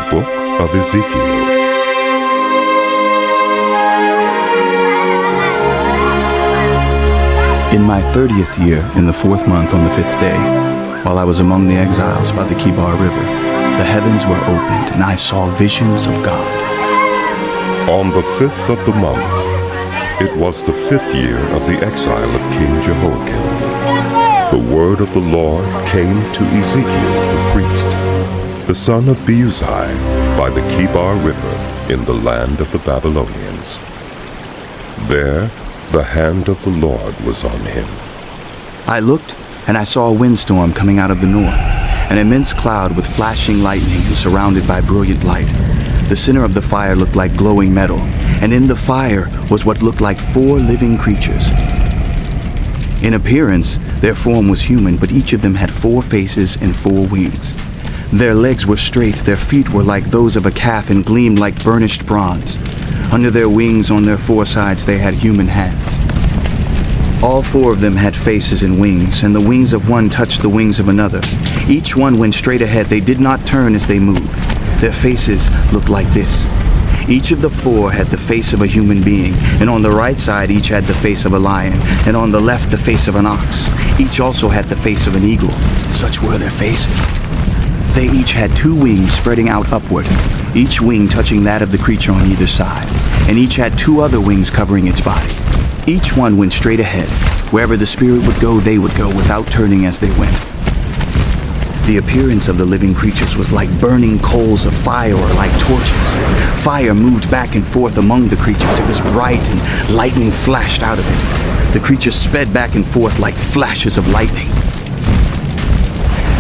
book of Ezekiel. In my 30th year, in the 4th month on the 5th day, while I was among the exiles by the Kibar River, the heavens were opened, and I saw visions of God. On the 5th of the month, it was the 5th year of the exile of King Jehoiakim. The word of the Lord came to Ezekiel the priest, the son of Beuzai, by the Kibar River in the land of the Babylonians. There the hand of the Lord was on him. I looked, and I saw a windstorm coming out of the north, an immense cloud with flashing lightning and surrounded by brilliant light. The center of the fire looked like glowing metal, and in the fire was what looked like 4 living creatures. In appearance, their form was human, but each of them had 4 faces and 4 wings. Their legs were straight, their feet were like those of a calf and gleamed like burnished bronze. Under their wings on their 4 sides they had human hands. All 4 of them had faces and wings, and the wings of one touched the wings of another. Each one went straight ahead. They did not turn as they moved. Their faces looked like this. Each of the 4 had the face of a human being, and on the right side each had the face of a lion, and on the left the face of an ox. Each also had the face of an eagle. Such were their faces. They each had 2 wings spreading out upward, each wing touching that of the creature on either side, and each had 2 other wings covering its body. Each one went straight ahead. Wherever the spirit would go, they would go without turning as they went. The appearance of the living creatures was like burning coals of fire or like torches. Fire moved back and forth among the creatures. It was bright and lightning flashed out of it. The creatures sped back and forth like flashes of lightning.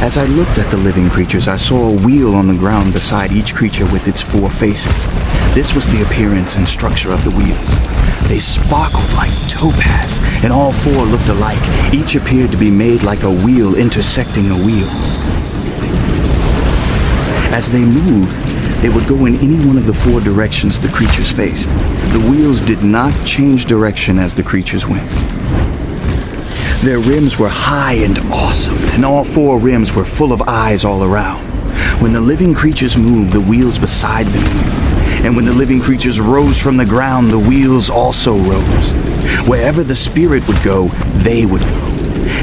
As I looked at the living creatures, I saw a wheel on the ground beside each creature with its 4 faces. This was the appearance and structure of the wheels. They sparkled like topaz, and all 4 looked alike. Each appeared to be made like a wheel intersecting a wheel. As they moved, they would go in any one of the 4 directions the creatures faced. The wheels did not change direction as the creatures went. Their rims were high and awesome, and all 4 rims were full of eyes all around. When the living creatures moved, the wheels beside them moved. And when the living creatures rose from the ground, the wheels also rose. Wherever the spirit would go, they would go.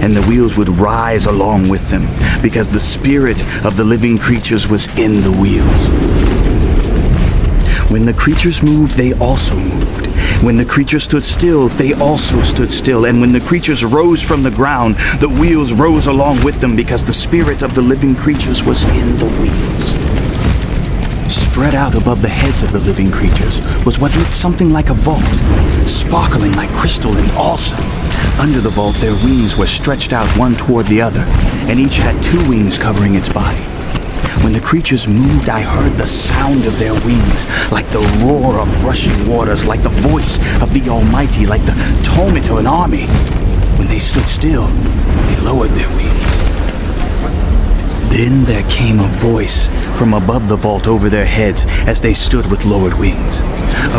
And the wheels would rise along with them, because the spirit of the living creatures was in the wheels. When the creatures moved, they also moved. When the creatures stood still, they also stood still. And when the creatures rose from the ground, the wheels rose along with them, because the spirit of the living creatures was in the wheels. Spread out above the heads of the living creatures was what looked something like a vault, sparkling like crystal and awesome. Under the vault, their wings were stretched out one toward the other, and each had 2 wings covering its body. When the creatures moved, I heard the sound of their wings, like the roar of rushing waters, like the voice of the Almighty, like the tumult of an army. When they stood still, they lowered their wings. Then there came a voice from above the vault over their heads as they stood with lowered wings.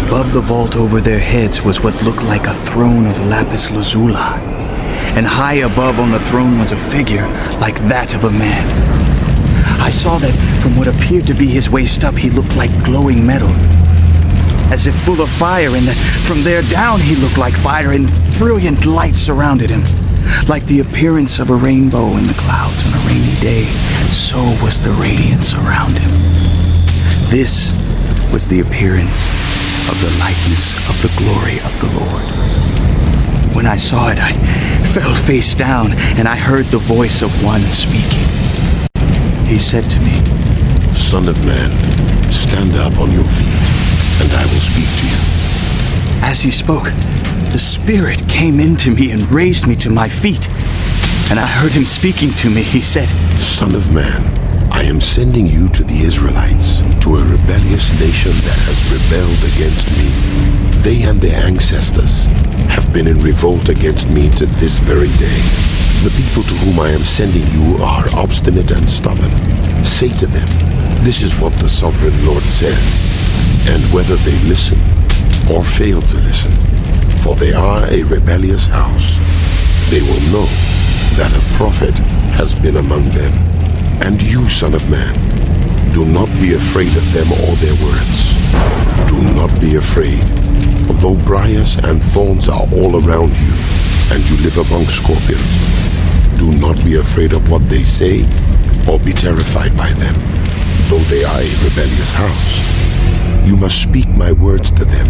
Above the vault over their heads was what looked like a throne of lapis lazuli, and high above on the throne was a figure like that of a man. I saw that from what appeared to be his waist up, he looked like glowing metal, as if full of fire, and that from there down he looked like fire, and brilliant light surrounded him. Like the appearance of a rainbow in the clouds on a rainy day, so was the radiance around him. This was the appearance of the likeness of the glory of the Lord. When I saw it, I fell face down, and I heard the voice of one speaking. He said to me, "Son of man, stand up on your feet, and I will speak to you." As he spoke, the Spirit came into me and raised me to my feet. And I heard him speaking to me. He said, "Son of man, I am sending you to the Israelites, to a rebellious nation that has rebelled against me. They and their ancestors have been in revolt against me to this very day. The people to whom I am sending you are obstinate and stubborn. Say to them, this is what the sovereign Lord says, and whether they listen or fail to listen, for they are a rebellious house, they will know that a prophet has been among them. And you, son of man, Do not be afraid of them or their words. Do not be afraid. Though briars and thorns are all around you, and you live among scorpions, do not be afraid of what they say, or be terrified by them, though they are a rebellious house. You must speak my words to them,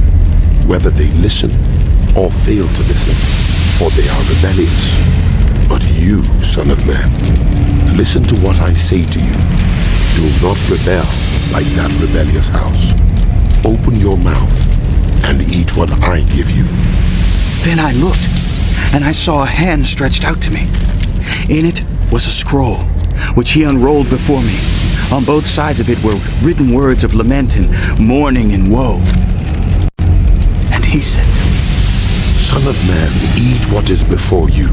whether they listen or fail to listen, for they are rebellious. But you, son of man, listen to what I say to you. Do not rebel like that rebellious house. Open your mouth and eat what I give you. Then I looked, and I saw a hand stretched out to me. In it was a scroll, which he unrolled before me. On both sides of it were written words of lament and mourning and woe. And he said to me, Son of man, eat what is before you.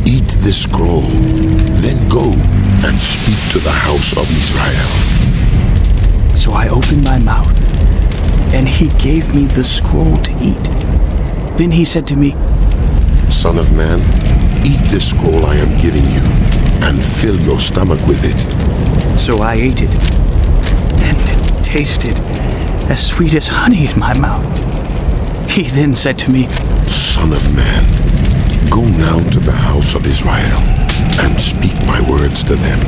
Eat this scroll, then go and speak to the house of Israel. So I opened my mouth, and he gave me the scroll to eat. Then he said to me, Son of man, eat this scroll I am giving you, and fill your stomach with it. So I ate it, and it tasted as sweet as honey in my mouth. He then said to me, Son of man, go now to the house of Israel, and speak my words to them.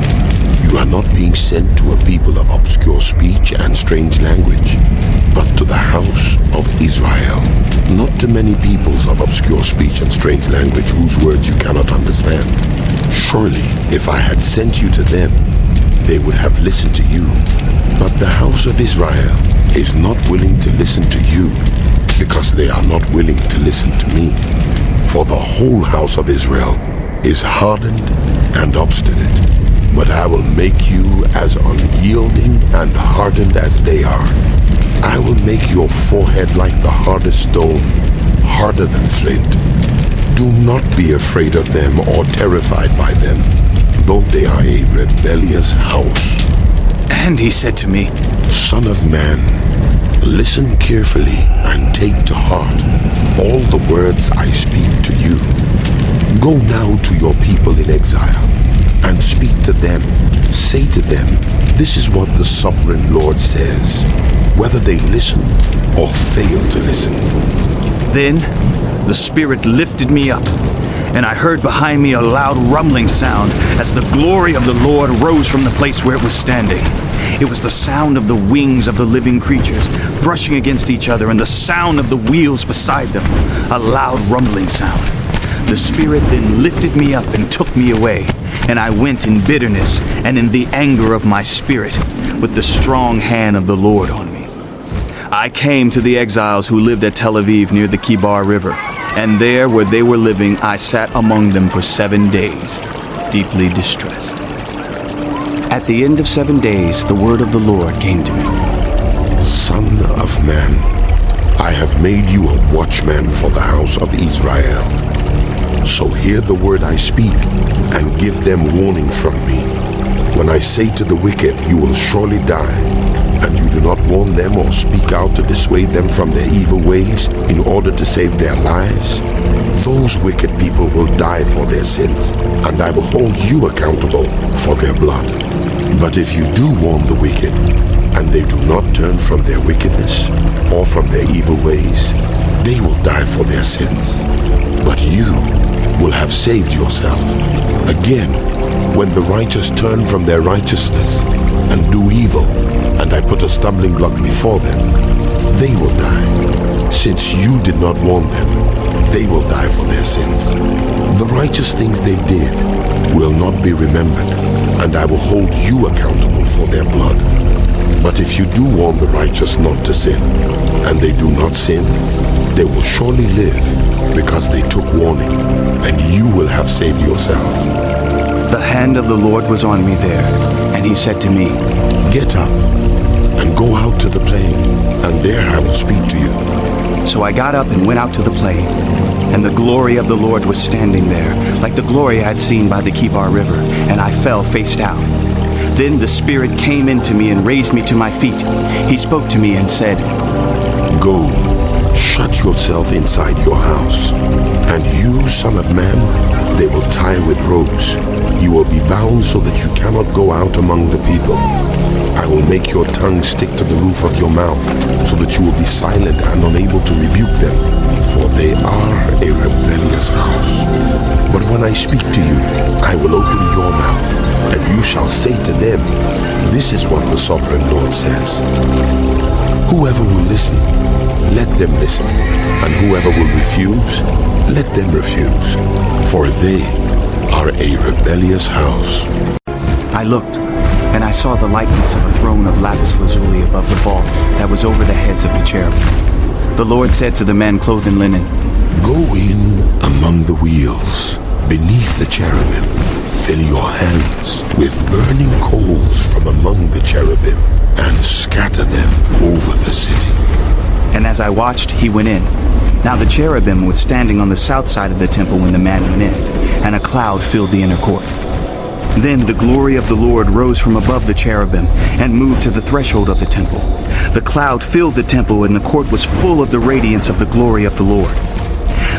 You are not being sent to a people of obscure speech and strange language, but to the house of Israel, not to many peoples of obscure speech and strange language whose words you cannot understand. Surely, if I had sent you to them, they would have listened to you. But the house of Israel is not willing to listen to you, because they are not willing to listen to me. For the whole house of Israel is hardened and obstinate, but I will make you as unyielding and hardened as they are. I will make your forehead like the hardest stone, harder than flint. Do not be afraid of them or terrified by them, though they are a rebellious house. And he said to me, Son of man, listen carefully and take to heart all the words I speak to you. Go now to your people in exile and speak to them. Say to them, this is what the sovereign Lord says, whether they listen or fail to listen. Then the Spirit lifted me up, and I heard behind me a loud rumbling sound as the glory of the Lord rose from the place where it was standing. It was the sound of the wings of the living creatures brushing against each other and the sound of the wheels beside them, a loud rumbling sound. The Spirit then lifted me up and took me away, and I went in bitterness and in the anger of my spirit with the strong hand of the Lord on me. I came to the exiles who lived at Tel Aviv near the Kibar River, and there where they were living I sat among them for 7 days, deeply distressed. At the end of 7 days, the word of the Lord came to me. Son of man, I have made you a watchman for the house of Israel. So hear the word I speak, and give them warning from me. When I say to the wicked, you will surely die, and you do not warn them or speak out to dissuade them from their evil ways in order to save their lives, those wicked people will die for their sins, and I will hold you accountable for their blood. But if you do warn the wicked, and they do not turn from their wickedness or from their evil ways, they will die for their sins. But you will have saved yourself. Again, when the righteous turn from their righteousness and do evil, and I put a stumbling block before them, they will die. Since you did not warn them, they will die for their sins. The righteous things they did will not be remembered, and I will hold you accountable for their blood. But if you do warn the righteous not to sin, and they do not sin, they will surely live, because they took warning, and you will have saved yourself. The hand of the Lord was on me there, and he said to me, Get up, and go out to the plain, and there I will speak to you. So I got up and went out to the plain, and the glory of the Lord was standing there, like the glory I had seen by the Kibar River, and I fell face down. Then the Spirit came into me and raised me to my feet. He spoke to me and said, Go, shut yourself inside your house, and you, son of man, they will tie with ropes. You will be bound so that you cannot go out among the people. I will make your tongue stick to the roof of your mouth, so that you will be silent and unable to rebuke them, for they are a rebellious house. But when I speak to you, I will open your mouth, and you shall say to them, this is what the sovereign Lord says. Whoever will listen, let them listen, and whoever will refuse, let them refuse, for they are a rebellious house. I looked, and I saw the likeness of a throne of lapis lazuli above the vault that was over the heads of the cherubim. The Lord said to the men clothed in linen, Go in among the wheels, beneath the cherubim. Fill your hands with burning coals from among the cherubim, and scatter them over the city. And as I watched, he went in. Now the cherubim was standing on the south side of the temple when the man went in, and a cloud filled the inner court. Then the glory of the Lord rose from above the cherubim and moved to the threshold of the temple. The cloud filled the temple, and the court was full of the radiance of the glory of the Lord.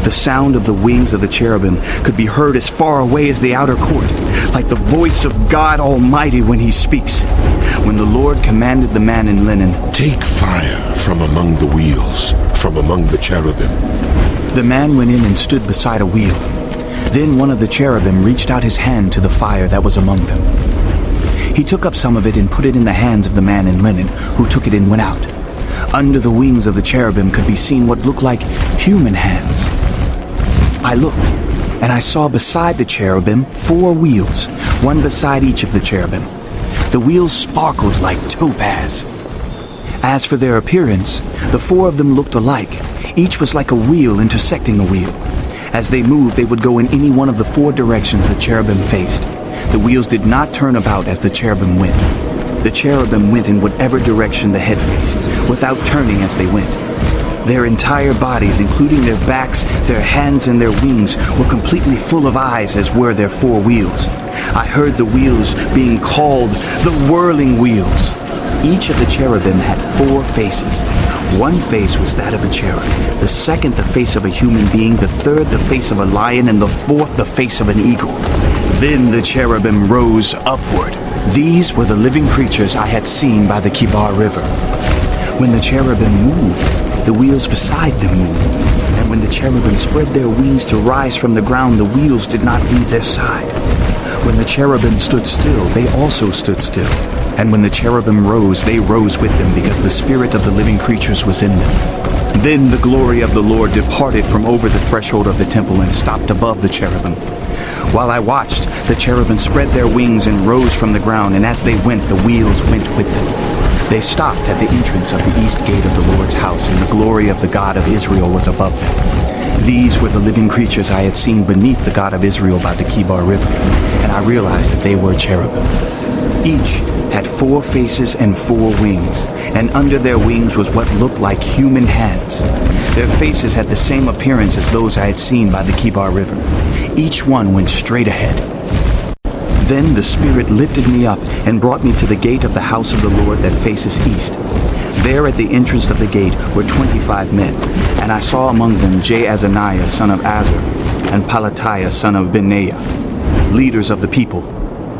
The sound of the wings of the cherubim could be heard as far away as the outer court, like the voice of God Almighty when he speaks. When the Lord commanded the man in linen, Take fire from among the wheels, from among the cherubim. The man went in and stood beside a wheel. Then one of the cherubim reached out his hand to the fire that was among them. He took up some of it and put it in the hands of the man in linen, who took it and went out. Under the wings of the cherubim could be seen what looked like human hands. I looked, and I saw beside the cherubim 4 wheels, one beside each of the cherubim. The wheels sparkled like topaz. As for their appearance, the 4 of them looked alike. Each was like a wheel intersecting a wheel. As they moved, they would go in any one of the 4 directions the cherubim faced. The wheels did not turn about as the cherubim went. The cherubim went in whatever direction the head faced, without turning as they went. Their entire bodies, including their backs, their hands, and their wings, were completely full of eyes, as were their 4 wheels. I heard the wheels being called the whirling wheels. Each of the cherubim had 4 faces. One face was that of a cherub, the second the face of a human being, the third the face of a lion, and the fourth the face of an eagle. Then the cherubim rose upward. These were the living creatures I had seen by the Kibar River. When the cherubim moved, the wheels beside them moved. And when the cherubim spread their wings to rise from the ground, the wheels did not leave their side. When the cherubim stood still, they also stood still. And when the cherubim rose, they rose with them, because the spirit of the living creatures was in them. Then the glory of the Lord departed from over the threshold of the temple and stopped above the cherubim. While I watched, the cherubim spread their wings and rose from the ground, and as they went, the wheels went with them. They stopped at the entrance of the east gate of the Lord's house, and the glory of the God of Israel was above them. These were the living creatures I had seen beneath the God of Israel by the Kibar River, and I realized that they were cherubim. Each had 4 faces and 4 wings, and under their wings was what looked like human hands. Their faces had the same appearance as those I had seen by the Kibar River. Each one went straight ahead. Then the Spirit lifted me up and brought me to the gate of the house of the Lord that faces east. There at the entrance of the gate were 25 men, and I saw among them Jaazaniah son of Azur, and Pelatiah son of Benaiah, leaders of the people.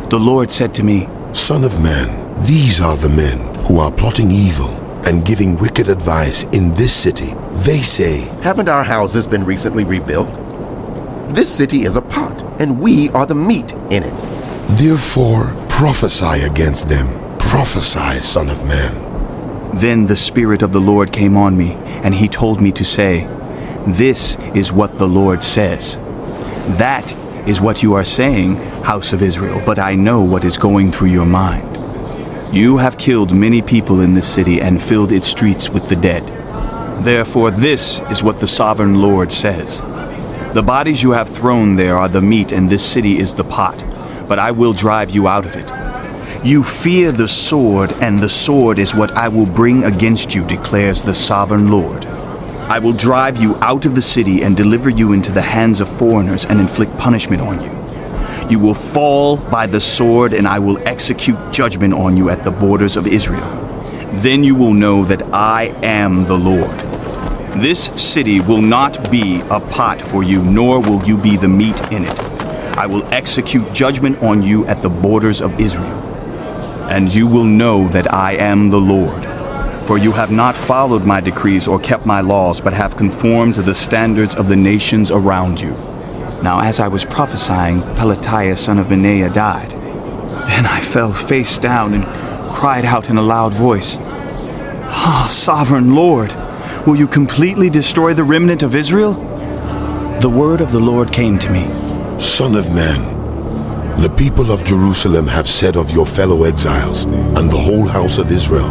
The Lord said to me, Son of man, these are the men who are plotting evil and giving wicked advice in this city. They say, Haven't our houses been recently rebuilt? This city is a pot, and we are the meat in it. Therefore prophesy against them. Prophesy, Son of man. Then the Spirit of the Lord came on me, and he told me to say, This is what the Lord says. That is what you are saying, house of Israel, but I know what is going through your mind. You have killed many people in this city and filled its streets with the dead. Therefore this is what the sovereign Lord says. The bodies you have thrown there are the meat, and this city is the pot, but I will drive you out of it. You fear the sword, and the sword is what I will bring against you, declares the sovereign Lord. I will drive you out of the city and deliver you into the hands of foreigners and inflict punishment on you. You will fall by the sword, and I will execute judgment on you at the borders of Israel. Then you will know that I am the Lord. This city will not be a pot for you, nor will you be the meat in it. I will execute judgment on you at the borders of Israel. and you will know that I am the Lord. For you have not followed my decrees or kept my laws, but have conformed to the standards of the nations around you. Now as I was prophesying, Pelatiah son of Benaiah died. Then I fell face down and cried out in a loud voice, "Ah, sovereign Lord, will you completely destroy the remnant of Israel?" The word of the Lord came to me. Son of man, the people of Jerusalem have said of your fellow exiles and the whole house of Israel,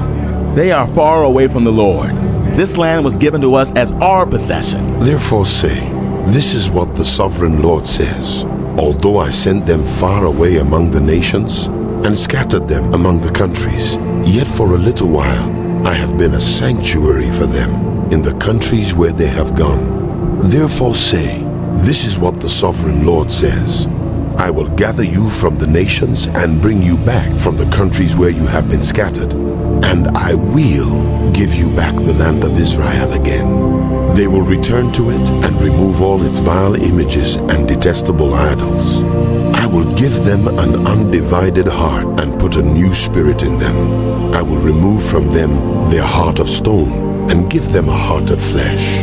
"They are far away from the Lord. This land was given to us as our possession." Therefore say, this is what the sovereign Lord says. Although I sent them far away among the nations and scattered them among the countries, yet for a little while I have been a sanctuary for them in the countries where they have gone. Therefore say, this is what the sovereign Lord says. I will gather you from the nations and bring you back from the countries where you have been scattered, and I will give you back the land of Israel again. They will return to it and remove all its vile images and detestable idols. I will give them an undivided heart and put a new spirit in them. I will remove from them their heart of stone and give them a heart of flesh.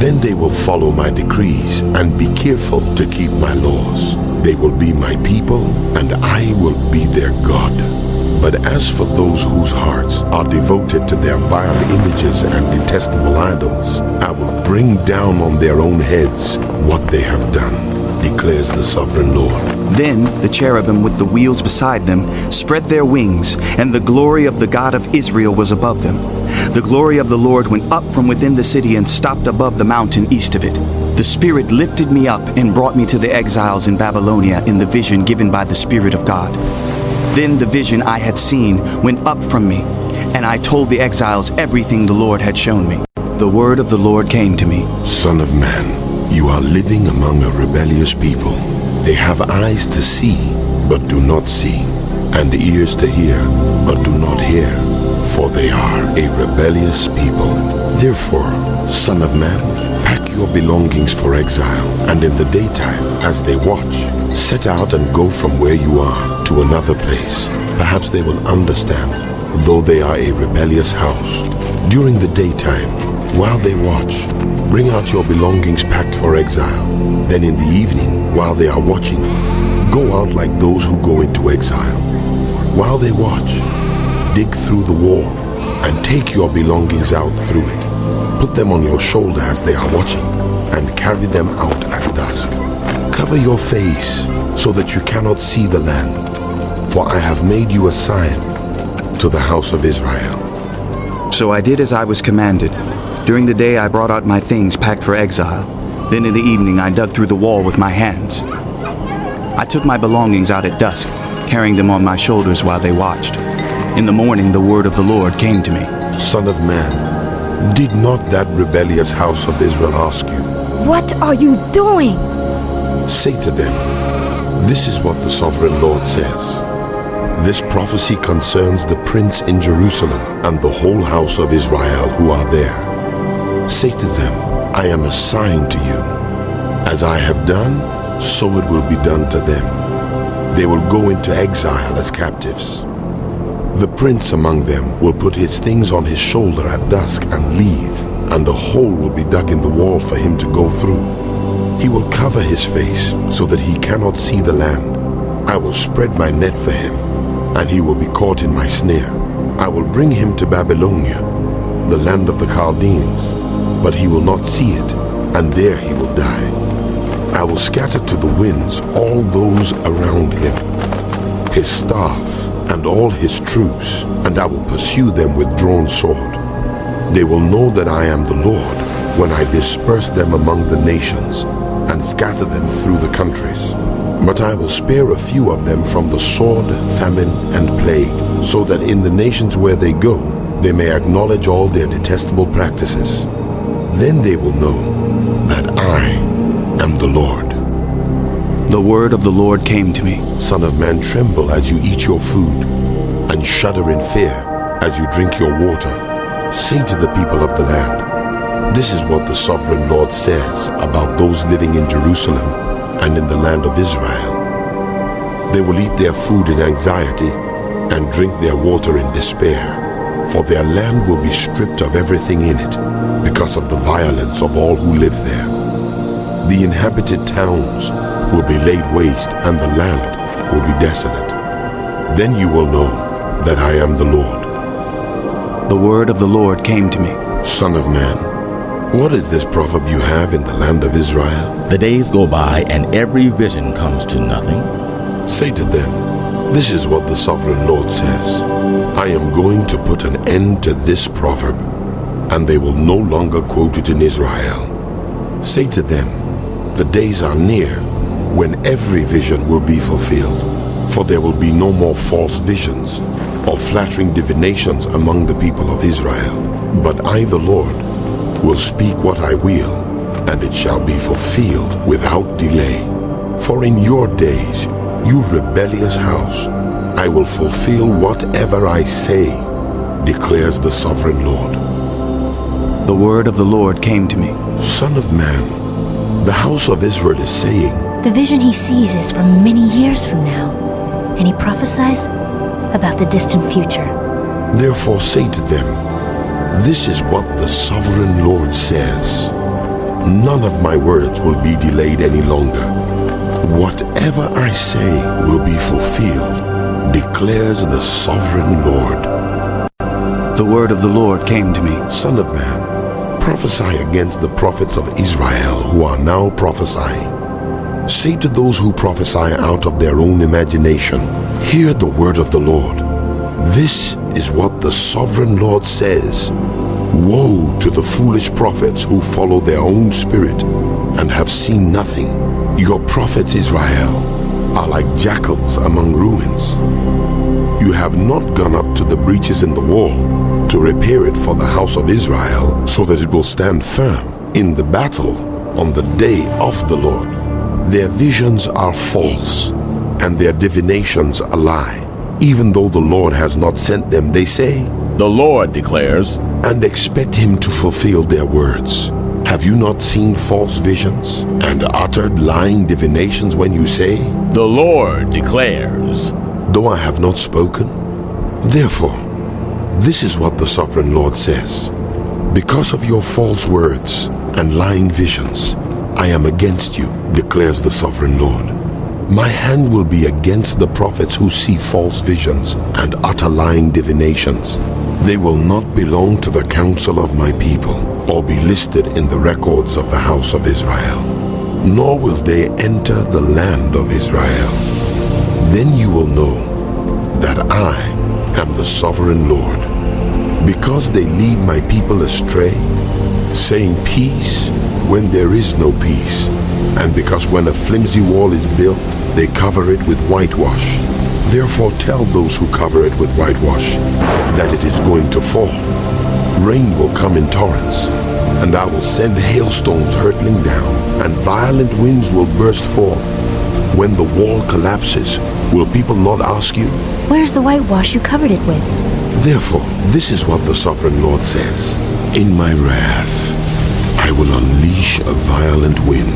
Then they will follow my decrees and be careful to keep my laws. They will be my people, and I will be their God. But as for those whose hearts are devoted to their vile images and detestable idols, I will bring down on their own heads what they have done, declares the sovereign Lord. Then the cherubim with the wheels beside them spread their wings, and the glory of the God of Israel was above them. The glory of the Lord went up from within the city and stopped above the mountain east of it. The Spirit lifted me up and brought me to the exiles in Babylonia in the vision given by the Spirit of God. Then the vision I had seen went up from me, and I told the exiles everything the Lord had shown me. The word of the Lord came to me. Son of man, you are living among a rebellious people. They have eyes to see, but do not see, and ears to hear, but do not hear, for they are a rebellious people. Therefore, son of man, pack your belongings for exile, and in the daytime, as they watch, set out and go from where you are to another place. Perhaps they will understand, though they are a rebellious house. During the daytime, while they watch, bring out your belongings packed for exile. Then in the evening, while they are watching, go out like those who go into exile. While they watch, dig through the wall and take your belongings out through it. Put them on your shoulder as they are watching, and carry them out at dusk. Cover your face so that you cannot see the land, for I have made you a sign to the house of Israel. So I did as I was commanded. During the day I brought out my things packed for exile. Then in the evening I dug through the wall with my hands. I took my belongings out at dusk, carrying them on my shoulders while they watched. In the morning the word of the Lord came to me. Son of man, did not that rebellious house of Israel ask you, What are you doing? say to them, this is what the sovereign Lord says. This prophecy concerns the prince in Jerusalem and the whole house of Israel who are there. Say to them, I am a sign to you. As I have done, so it will be done to them. They will go into exile as captives. The prince among them will put his things on his shoulder at dusk and leave, and a hole will be dug in the wall for him to go through. He will cover his face so that he cannot see the land. I will spread my net for him, and he will be caught in my snare. I will bring him to Babylonia, the land of the Chaldeans, but he will not see it, and there he will die. I will scatter to the winds all those around him, his staff, and all his troops, and I will pursue them with drawn sword. They will know that I am the Lord when I disperse them among the nations and scatter them through the countries. But I will spare a few of them from the sword, famine, and plague, so that in the nations where they go, they may acknowledge all their detestable practices. Then they will know that I am the Lord. The word of the Lord came to me. Son of man, tremble as you eat your food, and shudder in fear as you drink your water. Say to the people of the land, this is what the sovereign Lord says about those living in Jerusalem and in the land of Israel. They will eat their food in anxiety and drink their water in despair, for their land will be stripped of everything in it because of the violence of all who live there. The inhabited towns will be laid waste and the land will be desolate. Then you will know that I am the Lord. The word of the Lord came to me. Son of man, what is this proverb you have in the land of Israel? The days go by and every vision comes to nothing. Say to them, this is what the sovereign Lord says. I am going to put an end to this proverb, and they will no longer quote it in Israel. Say to them, the days are near when every vision will be fulfilled, for there will be no more false visions or flattering divinations among the people of Israel. But I, the Lord, will speak what I will, and it shall be fulfilled without delay. For in your days, you rebellious house, I will fulfill whatever I say, declares the sovereign Lord. The word of the Lord came to me. Son of man, the house of Israel is saying, The vision he sees is from many years from now, and he prophesies about the distant future. Therefore say to them, this is what the sovereign Lord says. None of my words will be delayed any longer. Whatever I say will be fulfilled, declares the sovereign Lord. The word of the Lord came to me. Son of man, prophesy against the prophets of Israel who are now prophesying. Say to those who prophesy out of their own imagination, hear the word of the Lord. This is what the sovereign Lord says. Woe to the foolish prophets who follow their own spirit and have seen nothing. Your prophets, Israel, are like jackals among ruins. You have not gone up to the breaches in the wall to repair it for the house of Israel, so that it will stand firm in the battle on the day of the Lord. Their visions are false, and their divinations a lie. Even though the Lord has not sent them, they say, The Lord declares, and expect him to fulfill their words. Have you not seen false visions and uttered lying divinations when you say, The Lord declares, though I have not spoken? Therefore, this is what the sovereign Lord says. Because of your false words and lying visions, I am against you, declares the sovereign Lord. My hand will be against the prophets who see false visions and utter lying divinations. They will not belong to the council of my people, or be listed in the records of the house of Israel, nor will they enter the land of Israel. Then you will know that I am the sovereign Lord. Because they lead my people astray, saying peace when there is no peace, and because when a flimsy wall is built, they cover it with whitewash. Therefore tell those who cover it with whitewash that it is going to fall. Rain will come in torrents, and I will send hailstones hurtling down, and violent winds will burst forth. When the wall collapses, will people not ask you, Where's the whitewash you covered it with? Therefore, this is what the sovereign Lord says. In my wrath, I will unleash a violent wind,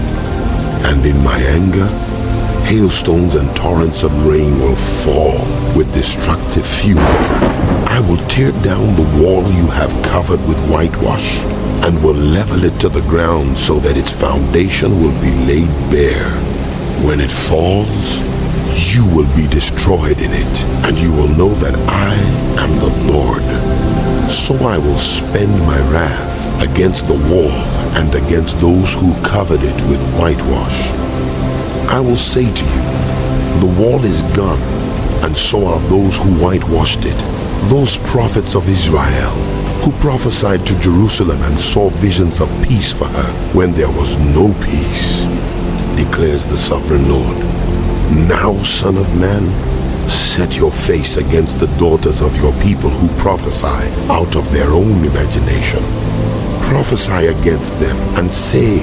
and in my anger, hailstones and torrents of rain will fall with destructive fury. I will tear down the wall you have covered with whitewash, and will level it to the ground so that its foundation will be laid bare. When it falls, you will be destroyed in it, and you will know that I am the Lord. So I will spend my wrath against the wall and against those who covered it with whitewash. I will say to you, the wall is gone, and so are those who whitewashed it. Those prophets of Israel who prophesied to Jerusalem and saw visions of peace for her when there was no peace, declares the sovereign Lord. Now, son of man, set your face against the daughters of your people who prophesy out of their own imagination. Prophesy against them and say,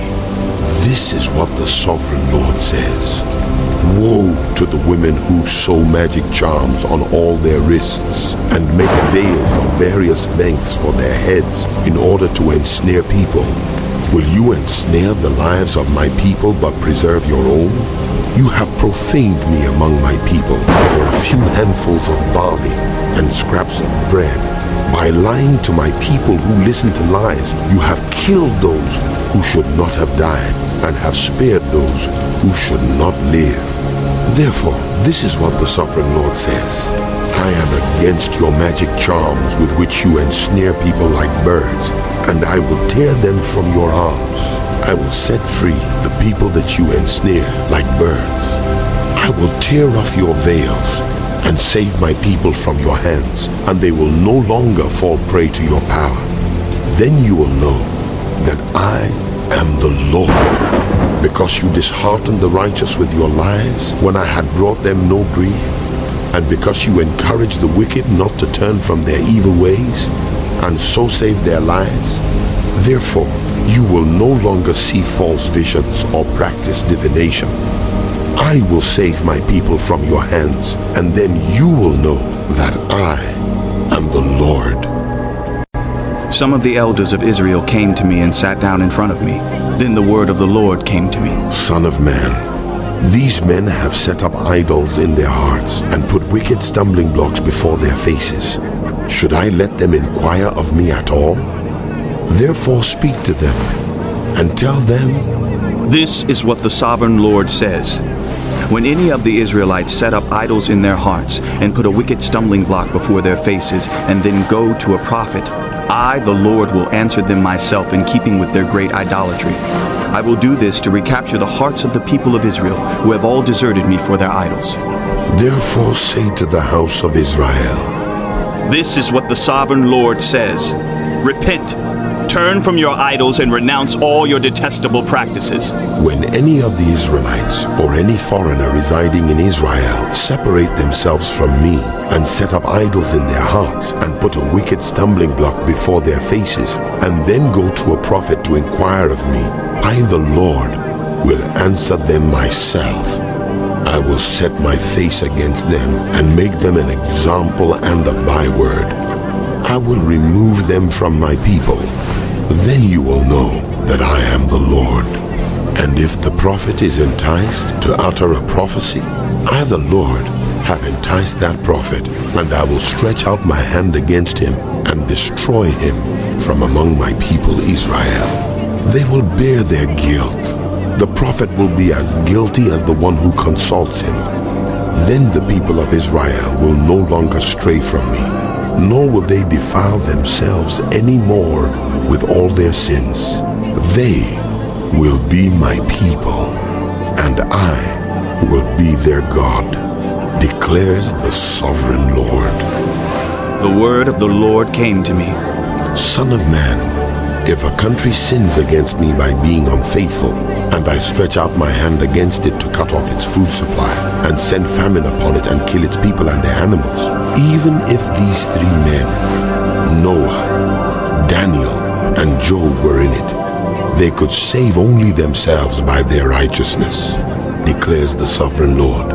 this is what the sovereign Lord says. Woe to the women who sew magic charms on all their wrists and make veils of various lengths for their heads in order to ensnare people. Will you ensnare the lives of my people but preserve your own? You have profaned me among my people for a few handfuls of barley and scraps of bread. By lying to my people who listen to lies, you have killed those who should not have died and have spared those who should not live. Therefore, this is what the Sovereign Lord says. I am against your magic charms with which you ensnare people like birds, and I will tear them from your arms. I will set free the people that you ensnare like birds. I will tear off your veils and save my people from your hands, and they will no longer fall prey to your power. Then you will know that I am the Lord, because you disheartened the righteous with your lies when I had brought them no grief, and because you encouraged the wicked not to turn from their evil ways, and so save their lives. Therefore, you will no longer see false visions or practice divination. I will save my people from your hands, and then you will know that I am the Lord. Some of the elders of Israel came to me and sat down in front of me. Then the word of the Lord came to me. Son of man, these men have set up idols in their hearts and put wicked stumbling blocks before their faces. Should I let them inquire of me at all? Therefore speak to them and tell them, This is what the Sovereign Lord says. When any of the Israelites set up idols in their hearts and put a wicked stumbling block before their faces and then go to a prophet, I, the Lord, will answer them myself in keeping with their great idolatry. I will do this to recapture the hearts of the people of Israel, who have all deserted me for their idols. Therefore say to the house of Israel, This is what the Sovereign Lord says. Repent, turn from your idols, and renounce all your detestable practices. when any of the Israelites or any foreigner residing in Israel separate themselves from me and set up idols in their hearts and put a wicked stumbling block before their faces and then go to a prophet to inquire of me, I, the Lord, will answer them myself. I will set my face against them and make them an example and a byword. I will remove them from my people. Then you will know that I am the Lord. And if the prophet is enticed to utter a prophecy, I, the Lord, have enticed that prophet, and I will stretch out my hand against him and destroy him from among my people Israel. They will bear their guilt. The prophet will be as guilty as the one who consults him. Then the people of Israel will no longer stray from me, nor will they defile themselves any more with all their sins. They will be my people, and I will be their God, declares the Sovereign Lord. The word of the Lord came to me. Son of man, if a country sins against me by being unfaithful, and I stretch out my hand against it to cut off its food supply, and send famine upon it and kill its people and their animals, even if these three men, Noah, Daniel, and Job were in it, they could save only themselves by their righteousness, declares the Sovereign Lord.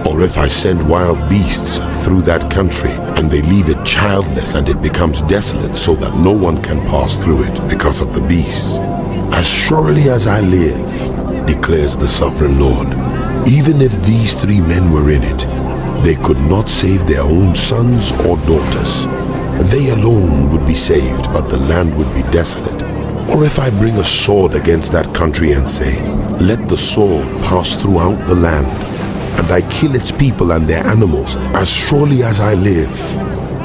Or if I send wild beasts through that country, and they leave it childless and it becomes desolate so that no one can pass through it because of the beasts, as surely as I live, declares the Sovereign Lord, even if these three men were in it, they could not save their own sons or daughters. They alone would be saved, but the land would be desolate. Or if I bring a sword against that country and say, let the sword pass throughout the land, and I kill its people and their animals, as surely as I live,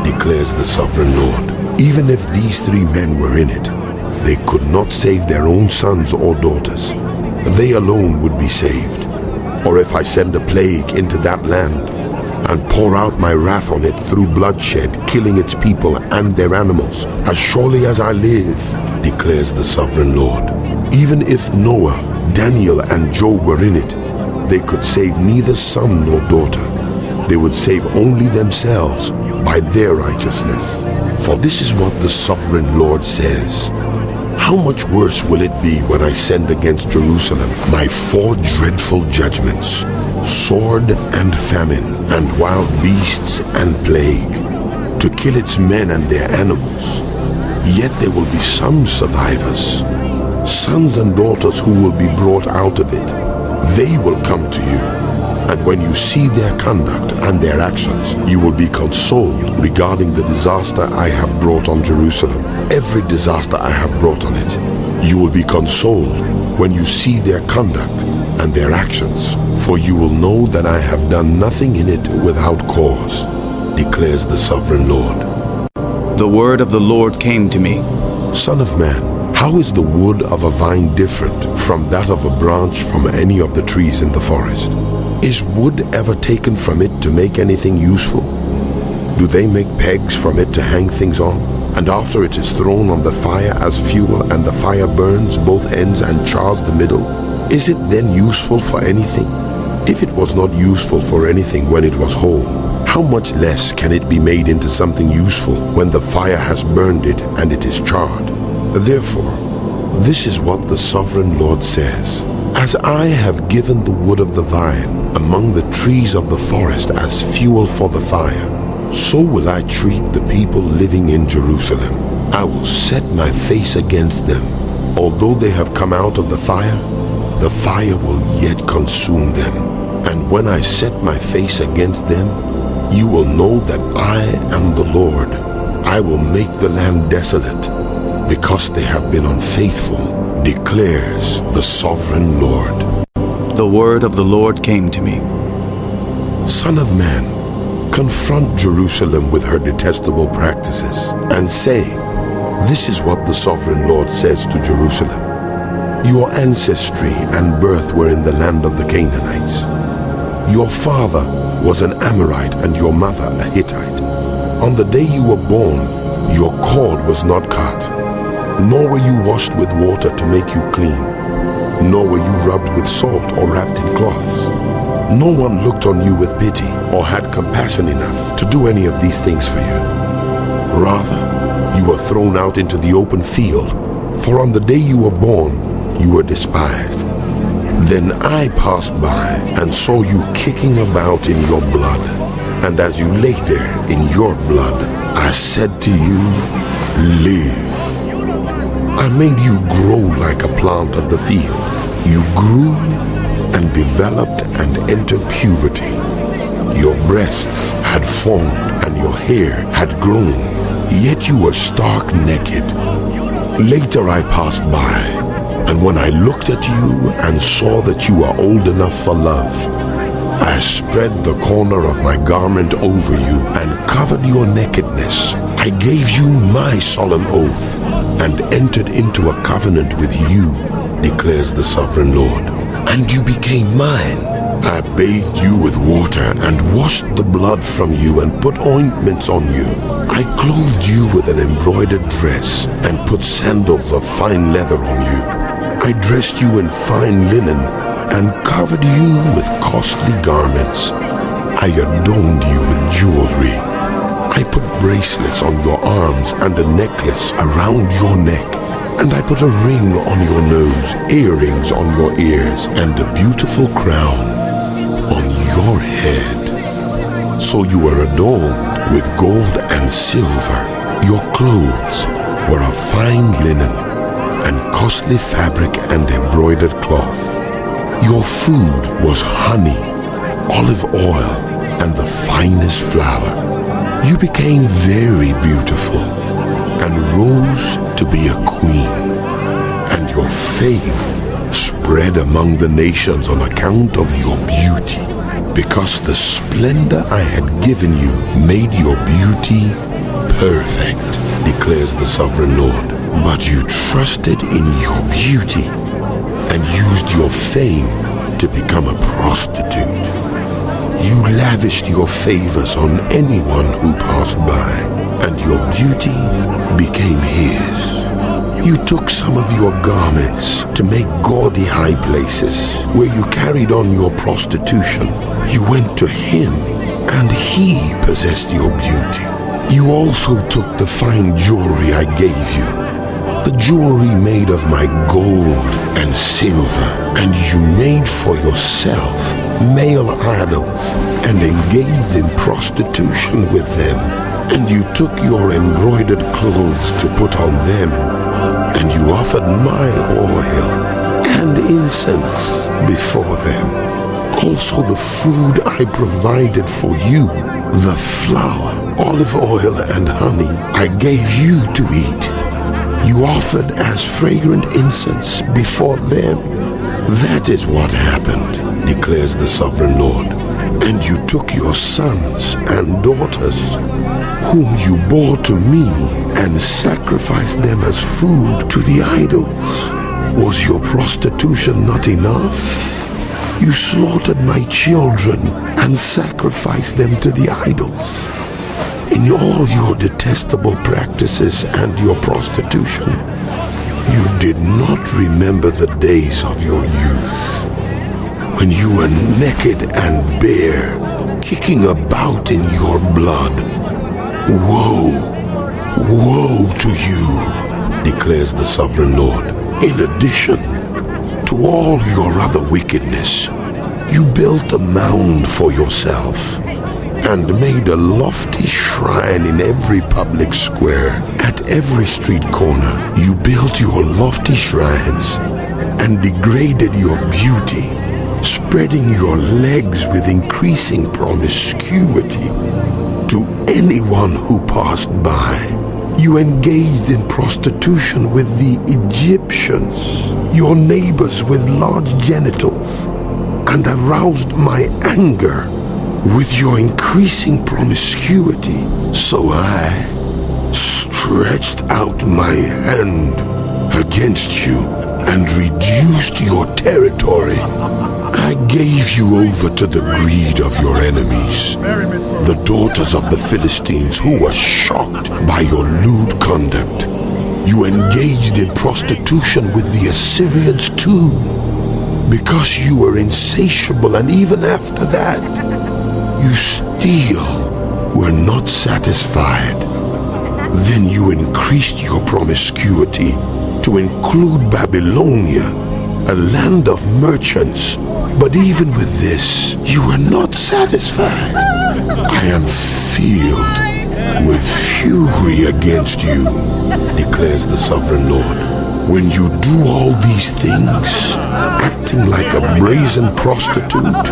declares the Sovereign Lord, even if these three men were in it, they could not save their own sons or daughters. They alone would be saved. Or if I send a plague into that land, and pour out my wrath on it through bloodshed, killing its people and their animals, as surely as I live, declares the Sovereign Lord. Even if Noah, Daniel, and Job were in it, they could save neither son nor daughter. They would save only themselves by their righteousness. For this is what the Sovereign Lord says. How much worse will it be when I send against Jerusalem my 4 dreadful judgments, sword and famine, and wild beasts and plague, to kill its men and their animals. Yet there will be some survivors, sons and daughters who will be brought out of it. They will come to you, and when you see their conduct and their actions, you will be consoled regarding the disaster I have brought on Jerusalem, every disaster I have brought on it. You will be consoled when you see their conduct and their actions, for you will know that I have done nothing in it without cause, declares the sovereign Lord. The word of the Lord came to me. Son of man, how is the wood of a vine different from that of a branch from any of the trees in the forest? Is wood ever taken from it to make anything useful? Do they make pegs from it to hang things on? And after it is thrown on the fire as fuel, and the fire burns both ends and chars the middle, is it then useful for anything? If it was not useful for anything when it was whole, how much less can it be made into something useful when the fire has burned it and it is charred? Therefore, this is what the sovereign Lord says. As I have given the wood of the vine among the trees of the forest as fuel for the fire, so will I treat the people living in Jerusalem. I will set my face against them. Although they have come out of the fire will yet consume them. And when I set my face against them, you will know that I am the Lord. I will make the land desolate, because they have been unfaithful, declares the sovereign Lord. The word of the Lord came to me. Son of man, confront Jerusalem with her detestable practices, and say, this is what the sovereign Lord says to Jerusalem. Your ancestry and birth were in the land of the Canaanites. Your father was an Amorite and your mother a Hittite. On the day you were born, your cord was not cut, nor were you washed with water to make you clean, nor were you rubbed with salt or wrapped in cloths. No one looked on you with pity or had compassion enough to do any of these things for you. Rather, you were thrown out into the open field, for on the day you were born, you were despised. Then I passed by and saw you kicking about in your blood. And as you lay there in your blood, I said to you, live. I made you grow like a plant of the field. You grew and developed and entered puberty. Your breasts had formed and your hair had grown, yet you were stark naked. Later I passed by, and when I looked at you and saw that you were old enough for love, I spread the corner of my garment over you and covered your nakedness. I gave you my solemn oath and entered into a covenant with you, declares the sovereign Lord. And you became mine. I bathed you with water and washed the blood from you and put ointments on you. I clothed you with an embroidered dress and put sandals of fine leather on you. I dressed you in fine linen and covered you with costly garments. I adorned you with jewelry. I put bracelets on your arms and a necklace around your neck. And I put a ring on your nose, earrings on your ears, and a beautiful crown on your head. So you were adorned with gold and silver. Your clothes were of fine linen and costly fabric and embroidered cloth. Your food was honey, olive oil, and the finest flour. You became very beautiful and rose to be a queen. And your fame spread among the nations on account of your beauty, because the splendor I had given you made your beauty perfect, declares the sovereign Lord. But you trusted in your beauty and used your fame to become a prostitute. You lavished your favors on anyone who passed by, and your beauty became his. You took some of your garments to make gaudy high places where you carried on your prostitution. You went to him, and he possessed your beauty. You also took the fine jewelry I gave you, the jewelry made of my gold and silver, and you made for yourself male idols and engaged in prostitution with them. And you took your embroidered clothes to put on them, and you offered my oil and incense before them. Also the food I provided for you, the flour, olive oil, and honey, I gave you to eat. You offered as fragrant incense before them. That is what happened, declares the sovereign Lord. And you took your sons and daughters, whom you bore to me, and sacrificed them as food to the idols. Was your prostitution not enough? You slaughtered my children and sacrificed them to the idols. In all your detestable practices and your prostitution, you did not remember the days of your youth, when you were naked and bare, kicking about in your blood. Woe, woe to you, declares the sovereign Lord. In addition to all your other wickedness, you built a mound for yourself and made a lofty shrine in every public square. At every street corner, you built your lofty shrines and degraded your beauty, spreading your legs with increasing promiscuity to anyone who passed by. You engaged in prostitution with the Egyptians, your neighbors with large genitals, and aroused my anger with your increasing promiscuity. So I stretched out my hand against you and reduced your territory. I gave you over to the greed of your enemies, the daughters of the Philistines, who were shocked by your lewd conduct. You engaged in prostitution with the Assyrians too, because you were insatiable, and even after that, you still were not satisfied. Then you increased your promiscuity to include Babylonia, a land of merchants. But even with this, you are not satisfied. I am filled with fury against you, declares the sovereign Lord. When you do all these things, acting like a brazen prostitute,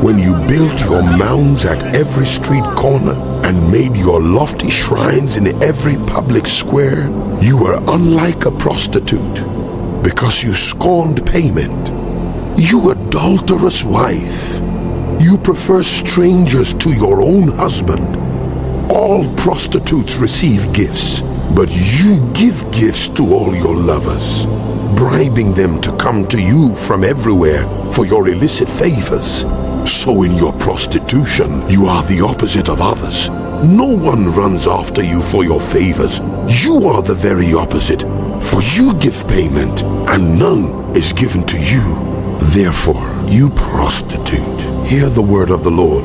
when you built your mounds at every street corner and made your lofty shrines in every public square, you were unlike a prostitute, because you scorned payment. You adulterous wife, you prefer strangers to your own husband. All prostitutes receive gifts, but you give gifts to all your lovers, bribing them to come to you from everywhere for your illicit favors. So in your prostitution, you are the opposite of others. No one runs after you for your favors. You are the very opposite, for you give payment, and none is given to you. Therefore, you prostitute, hear the word of the Lord.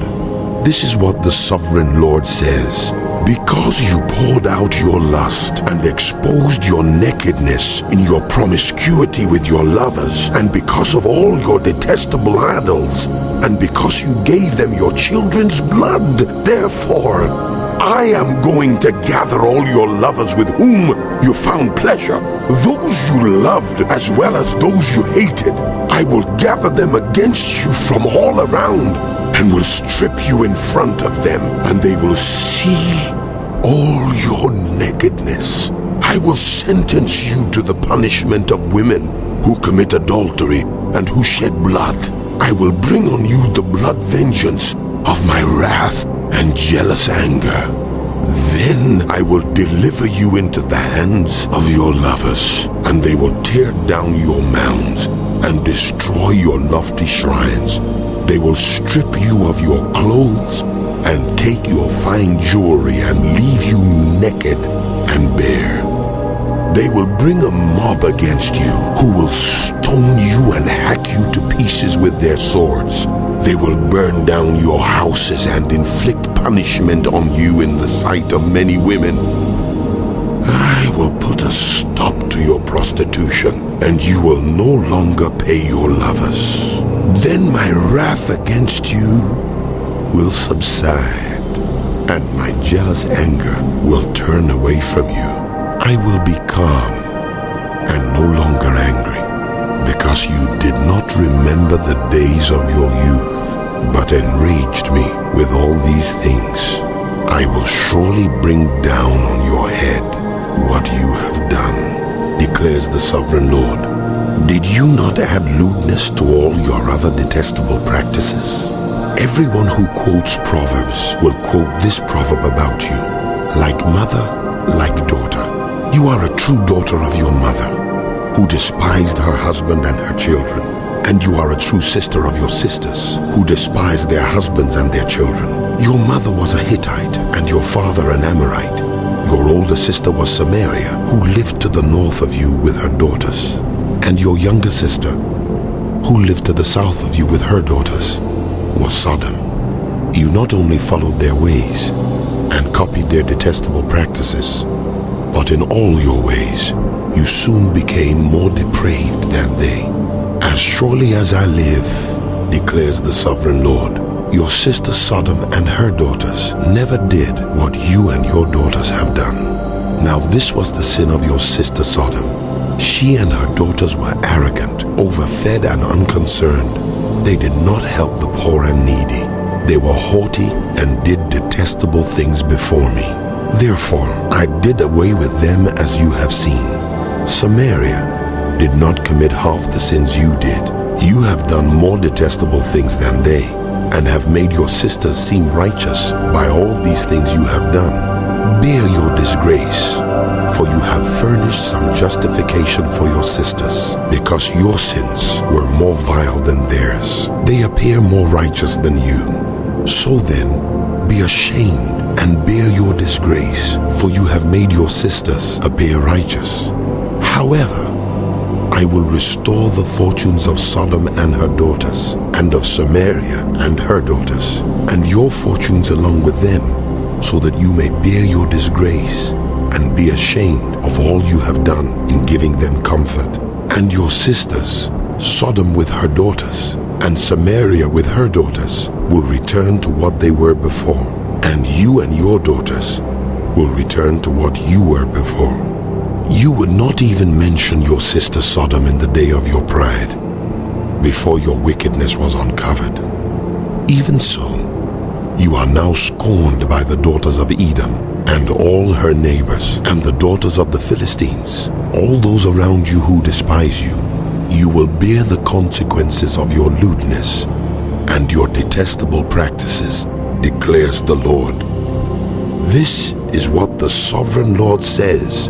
This is what the sovereign Lord says. Because you poured out your lust and exposed your nakedness in your promiscuity with your lovers, and because of all your detestable idols, and because you gave them your children's blood, therefore, I am going to gather all your lovers with whom you found pleasure, those you loved as well as those you hated. I will gather them against you from all around, and will strip you in front of them, and they will see all your nakedness. I will sentence you to the punishment of women who commit adultery and who shed blood. I will bring on you the blood vengeance of my wrath and jealous anger. Then I will deliver you into the hands of your lovers, and they will tear down your mounds and destroy your lofty shrines. They will strip you of your clothes and take your fine jewelry and leave you naked and bare. They will bring a mob against you who will stone you and hack you to pieces with their swords. They will burn down your houses and inflict punishment on you in the sight of many women. I will put a stop to your prostitution, and you will no longer pay your lovers. Then my wrath against you will subside, and my jealous anger will turn away from you. I will be calm and no longer angry, because you did not remember the days of your youth, but enraged me with all these things. I will surely bring down on your head what you have done, declares the sovereign Lord. Did you not add lewdness to all your other detestable practices? Everyone who quotes Proverbs will quote this proverb about you: like mother, like daughter. You are a true daughter of your mother, who despised her husband and her children. And you are a true sister of your sisters, who despised their husbands and their children. Your mother was a Hittite, and your father an Amorite. Your older sister was Samaria, who lived to the north of you with her daughters. And your younger sister, who lived to the south of you with her daughters, was Sodom. You not only followed their ways and copied their detestable practices, but in all your ways you soon became more depraved than they. As surely as I live, declares the sovereign Lord, your sister Sodom and her daughters never did what you and your daughters have done. Now this was the sin of your sister Sodom. She and her daughters were arrogant, overfed and unconcerned. They did not help the poor and needy. They were haughty and did detestable things before me. Therefore I did away with them as you have seen. Samaria did not commit half the sins you did. You have done more detestable things than they, and have made your sisters seem righteous by all these things you have done. Bear your disgrace, for you have furnished some justification for your sisters, because your sins were more vile than theirs. They appear more righteous than you. So then, be ashamed and bear your disgrace, for you have made your sisters appear righteous. However, I will restore the fortunes of Sodom and her daughters, and of Samaria and her daughters, and your fortunes along with them, so that you may bear your disgrace and be ashamed of all you have done in giving them comfort. And your sisters, Sodom with her daughters, and Samaria with her daughters, will return to what they were before, and you and your daughters will return to what you were before. You would not even mention your sister Sodom in the day of your pride, before your wickedness was uncovered. Even so, you are now scorned by the daughters of Edom, and all her neighbors, and the daughters of the Philistines, all those around you who despise you. You will bear the consequences of your lewdness and your detestable practices, declares the Lord. This is what the sovereign Lord says: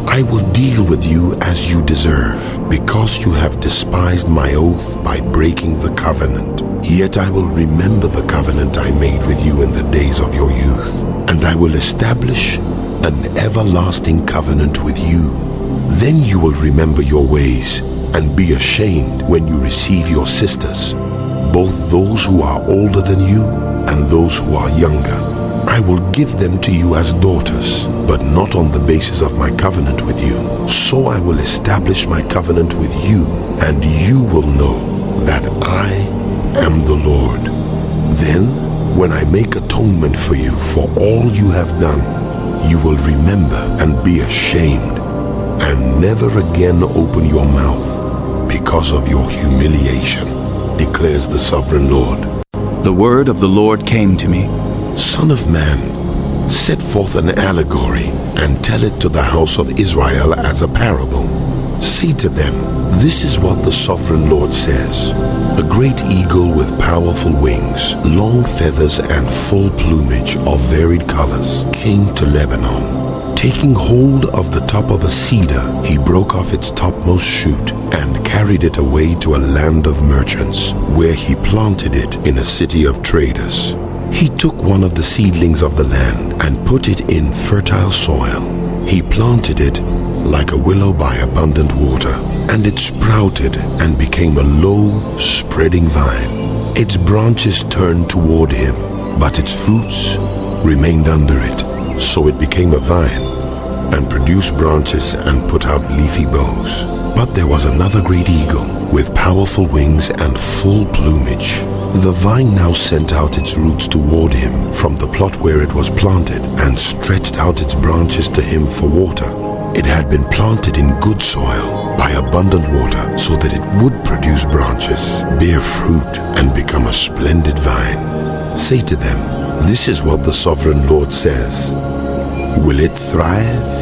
I will deal with you as you deserve, because you have despised my oath by breaking the covenant. Yet I will remember the covenant I made with you in the days of your youth, and I will establish an everlasting covenant with you. Then you will remember your ways and be ashamed when you receive your sisters, both those who are older than you and those who are younger. I will give them to you as daughters, but not on the basis of my covenant with you. So I will establish my covenant with you, and you will know that I am the Lord. Then, when I make atonement for you for all you have done, you will remember and be ashamed, and never again open your mouth because of your humiliation, declares the sovereign Lord. The word of the Lord came to me. Son of man, set forth an allegory and tell it to the house of Israel as a parable. Say to them, this is what the sovereign Lord says. A great eagle with powerful wings, long feathers and full plumage of varied colors came to Lebanon. Taking hold of the top of a cedar, he broke off its topmost shoot and carried it away to a land of merchants, where he planted it in a city of traders. He took one of the seedlings of the land and put it in fertile soil. He planted it like a willow by abundant water, and it sprouted and became a low, spreading vine. Its branches turned toward him, but its roots remained under it. So it became a vine, and produced branches and put out leafy boughs. But there was another great eagle, with powerful wings and full plumage. The vine now sent out its roots toward him from the plot where it was planted, and stretched out its branches to him for water. It had been planted in good soil, by abundant water, so that it would produce branches, bear fruit, and become a splendid vine. Say to them, this is what the sovereign Lord says. Will it thrive?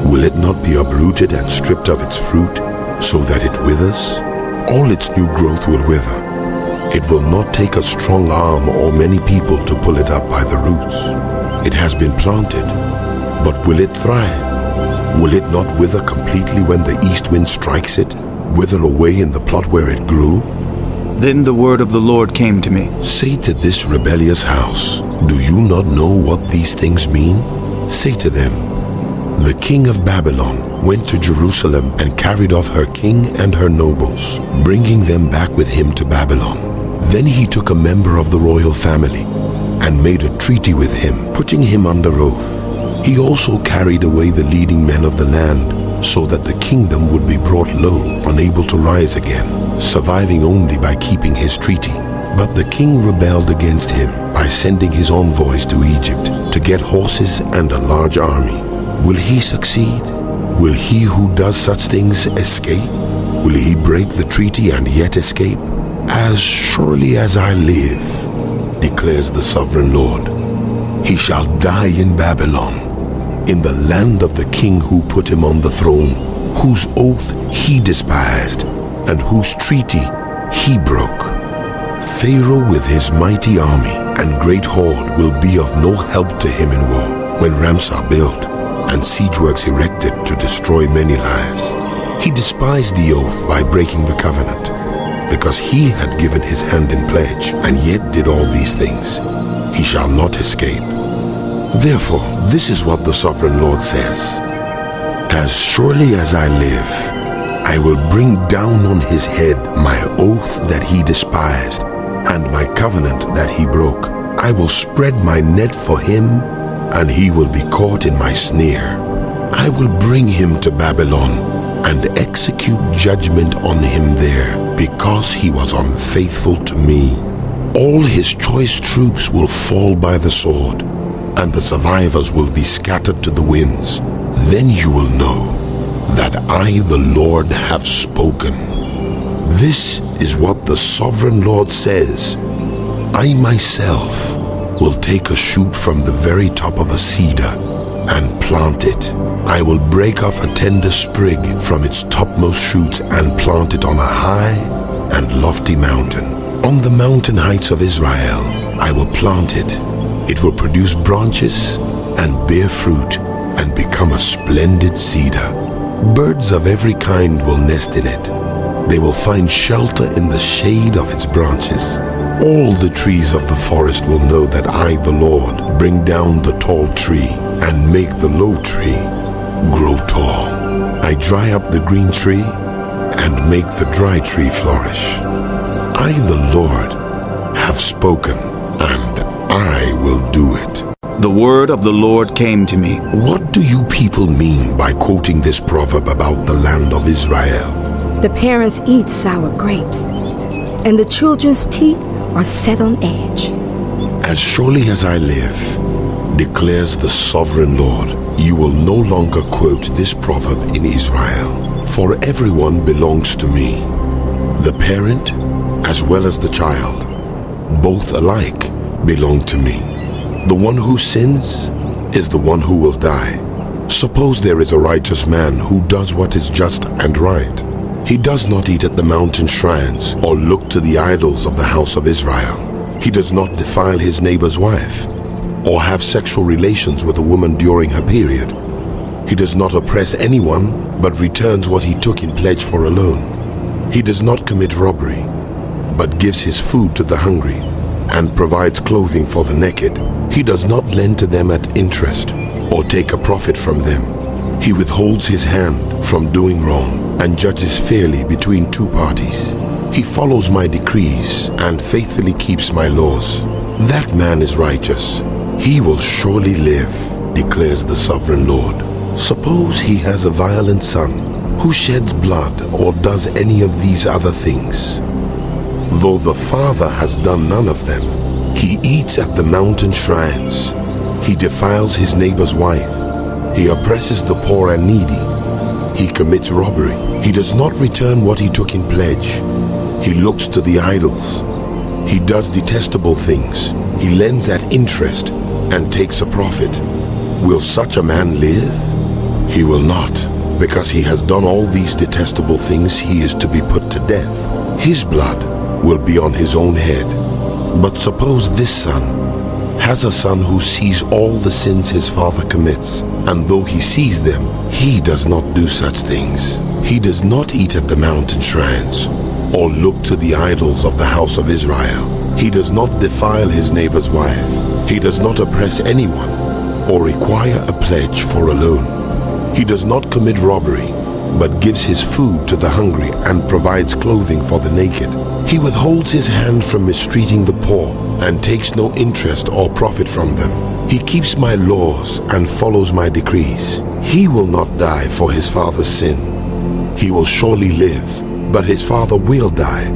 Will it not be uprooted and stripped of its fruit, so that it withers? All its new growth will wither. It will not take a strong arm or many people to pull it up by the roots. It has been planted, but will it thrive? Will it not wither completely when the east wind strikes it, wither away in the plot where it grew? Then the word of the Lord came to me. Say to this rebellious house, do you not know what these things mean? Say to them, the king of Babylon went to Jerusalem and carried off her king and her nobles, bringing them back with him to Babylon. Then he took a member of the royal family and made a treaty with him, putting him under oath. He also carried away the leading men of the land, so that the kingdom would be brought low, unable to rise again, surviving only by keeping his treaty. But the king rebelled against him by sending his envoys to Egypt to get horses and a large army. Will he succeed? Will he who does such things escape? Will he break the treaty and yet escape? As surely as I live, declares the sovereign Lord, he shall die in Babylon, in the land of the king who put him on the throne, whose oath he despised, and whose treaty he broke. Pharaoh with his mighty army and great horde will be of no help to him in war, when ramps are built and siege works erected to destroy many lives. He despised the oath by breaking the covenant, because he had given his hand in pledge, and yet did all these things. He shall not escape. Therefore, this is what the sovereign Lord says. As surely as I live, I will bring down on his head my oath that he despised, and my covenant that he broke. I will spread my net for him, and he will be caught in my snare. I will bring him to Babylon, and execute judgment on him there, because he was unfaithful to me. All his choice troops will fall by the sword, and the survivors will be scattered to the winds. Then you will know that I, the Lord, have spoken. This is what the sovereign Lord says. I myself will take a shoot from the very top of a cedar and plant it. I will break off a tender sprig from its topmost shoots and plant it on a high and lofty mountain. On the mountain heights of Israel, I will plant it. It will produce branches and bear fruit and become a splendid cedar. Birds of every kind will nest in it. They will find shelter in the shade of its branches. All the trees of the forest will know that I, the Lord, bring down the tall tree and make the low tree grow tall. I dry up the green tree and make the dry tree flourish. I, the Lord, have spoken, and I will do it. The word of the Lord came to me. What do you people mean by quoting this proverb about the land of Israel? The parents eat sour grapes, and the children's teeth are set on edge. As surely as I live, declares the sovereign Lord, you will no longer quote this proverb in Israel, for everyone belongs to me, the parent as well as the child. Both alike belong to me. The one who sins is the one who will die. Suppose there is a righteous man who does what is just and right. He does not eat at the mountain shrines or look to the idols of the house of Israel. He does not defile his neighbor's wife or have sexual relations with a woman during her period. He does not oppress anyone but returns what he took in pledge for a loan. He does not commit robbery but gives his food to the hungry and provides clothing for the naked. He does not lend to them at interest or take a profit from them. He withholds his hand from doing wrong and judges fairly between two parties. He follows my decrees and faithfully keeps my laws. That man is righteous. He will surely live, declares the sovereign Lord. Suppose he has a violent son who sheds blood or does any of these other things. Though the father has done none of them, he eats at the mountain shrines. He defiles his neighbor's wife. He oppresses the poor and needy. He commits robbery. He does not return what he took in pledge. He looks to the idols. He does detestable things. He lends at interest and takes a profit. Will such a man live? He will not. Because he has done all these detestable things, he is to be put to death. His blood will be on his own head. But suppose this son has a son who sees all the sins his father commits, and though he sees them, he does not do such things. He does not eat at the mountain shrines, or look to the idols of the house of Israel. He does not defile his neighbor's wife. He does not oppress anyone, or require a pledge for a loan. He does not commit robbery, but gives his food to the hungry and provides clothing for the naked. He withholds his hand from mistreating the poor and takes no interest or profit from them. He keeps my laws and follows my decrees. He will not die for his father's sin. He will surely live, but his father will die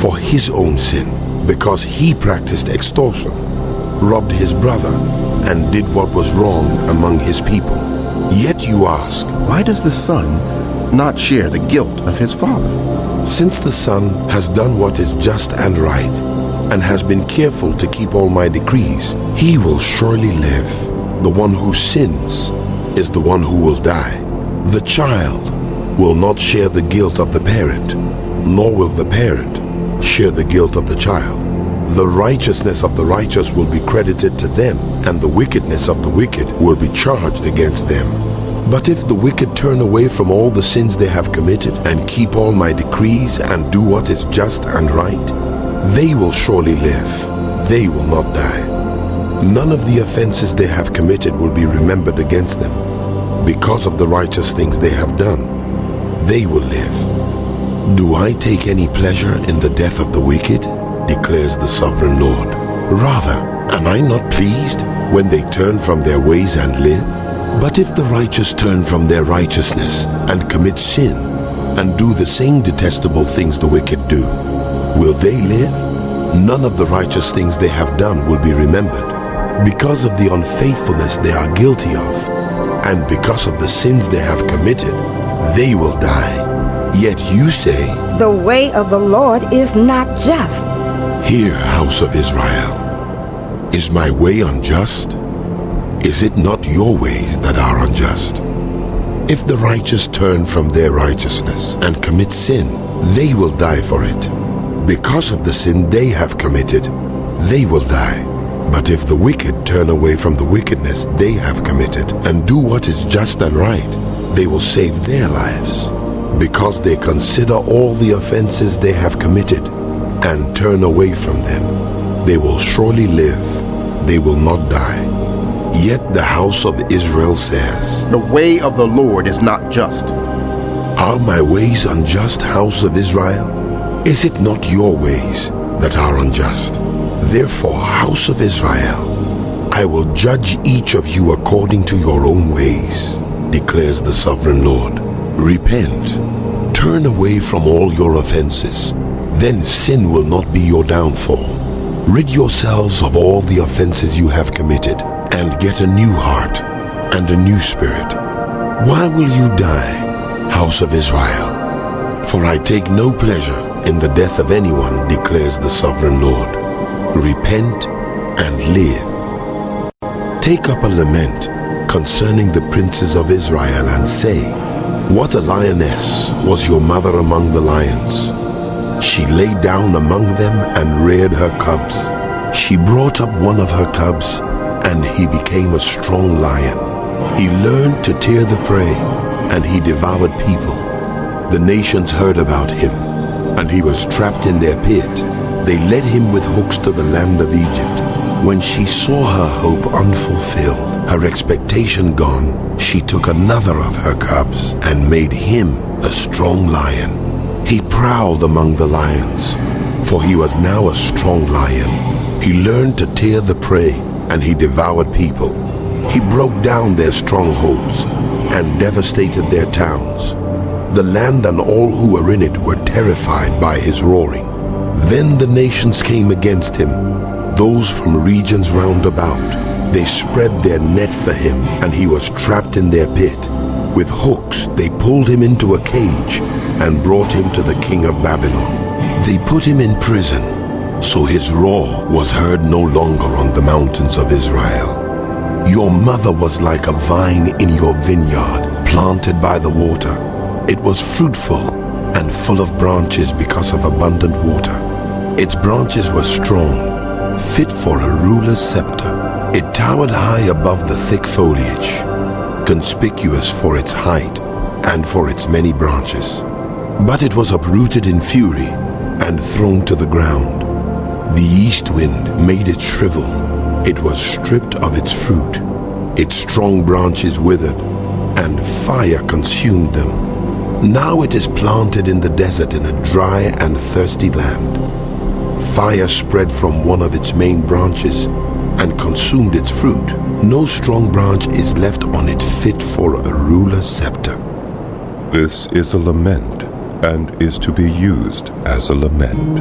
for his own sin, because he practiced extortion, robbed his brother, and did what was wrong among his people. Yet you ask, Why does the son not share the guilt of his father? since the son has done what is just and right, and has been careful to keep all my decrees, he will surely live. The one who sins is the one who will die. The child will not share the guilt of the parent, nor will the parent share the guilt of the child. The righteousness of the righteous will be credited to them, and the wickedness of the wicked will be charged against them. But if the wicked turn away from all the sins they have committed, and keep all my decrees, and do what is just and right, they will surely live. They will not die. None of the offenses they have committed will be remembered against them. Because of the righteous things they have done, they will live. Do I take any pleasure in the death of the wicked? Declares the sovereign Lord. Rather, am I not pleased when they turn from their ways and live? But if the righteous turn from their righteousness and commit sin and do the same detestable things the wicked do, will they live? None of the righteous things they have done will be remembered. Because of the unfaithfulness they are guilty of, and because of the sins they have committed, they will die. Yet you say, The way of the Lord is not just. Hear, house of Israel. Is my way unjust? Is it not your ways that are unjust? If the righteous turn from their righteousness and commit sin, they will die for it. Because of the sin they have committed, they will die. But if the wicked turn away from the wickedness they have committed and do what is just and right, they will save their lives. Because they consider all the offenses they have committed and turn away from them, they will surely live. They will not die. Yet the house of Israel says, The way of the Lord is not just. Are my ways unjust, house of Israel? Is it not your ways that are unjust? Therefore, house of Israel, I will judge each of you according to your own ways, declares the sovereign Lord. Repent, turn away from all your offenses, then sin will not be your downfall. Rid yourselves of all the offenses you have committed, and get a new heart and a new spirit. Why will you die, house of Israel? For I take no pleasure in the death of anyone, declares the sovereign Lord. Repent and live. Take up a lament concerning the princes of Israel and say, What a lioness was your mother among the lions. She lay down among them and reared her cubs. She brought up one of her cubs, and he became a strong lion. He learned to tear the prey, and he devoured people. The nations heard about him, and he was trapped in their pit. They led him with hooks to the land of Egypt. When she saw her hope unfulfilled, her expectation gone, she took another of her cubs and made him a strong lion. He prowled among the lions, for he was now a strong lion. He learned to tear the prey, and he devoured people. He broke down their strongholds and devastated their towns. The land and all who were in it were terrified by his roaring. Then the nations came against him, those from regions round about. They spread their net for him, and he was trapped in their pit. With hooks they pulled him into a cage and brought him to the king of Babylon. They put him in prison, so his roar was heard no longer on the mountains of Israel. Your mother was like a vine in your vineyard, planted by the water. It was fruitful and full of branches because of abundant water. Its branches were strong, fit for a ruler's scepter. It towered high above the thick foliage, conspicuous for its height and for its many branches. But it was uprooted in fury and thrown to the ground. The east wind made it shrivel. It was stripped of its fruit. Its strong branches withered, and fire consumed them. Now it is planted in the desert in a dry and thirsty land. Fire spread from one of its main branches and consumed its fruit. No strong branch is left on it fit for a ruler's scepter. This is a lament, and is to be used as a lament.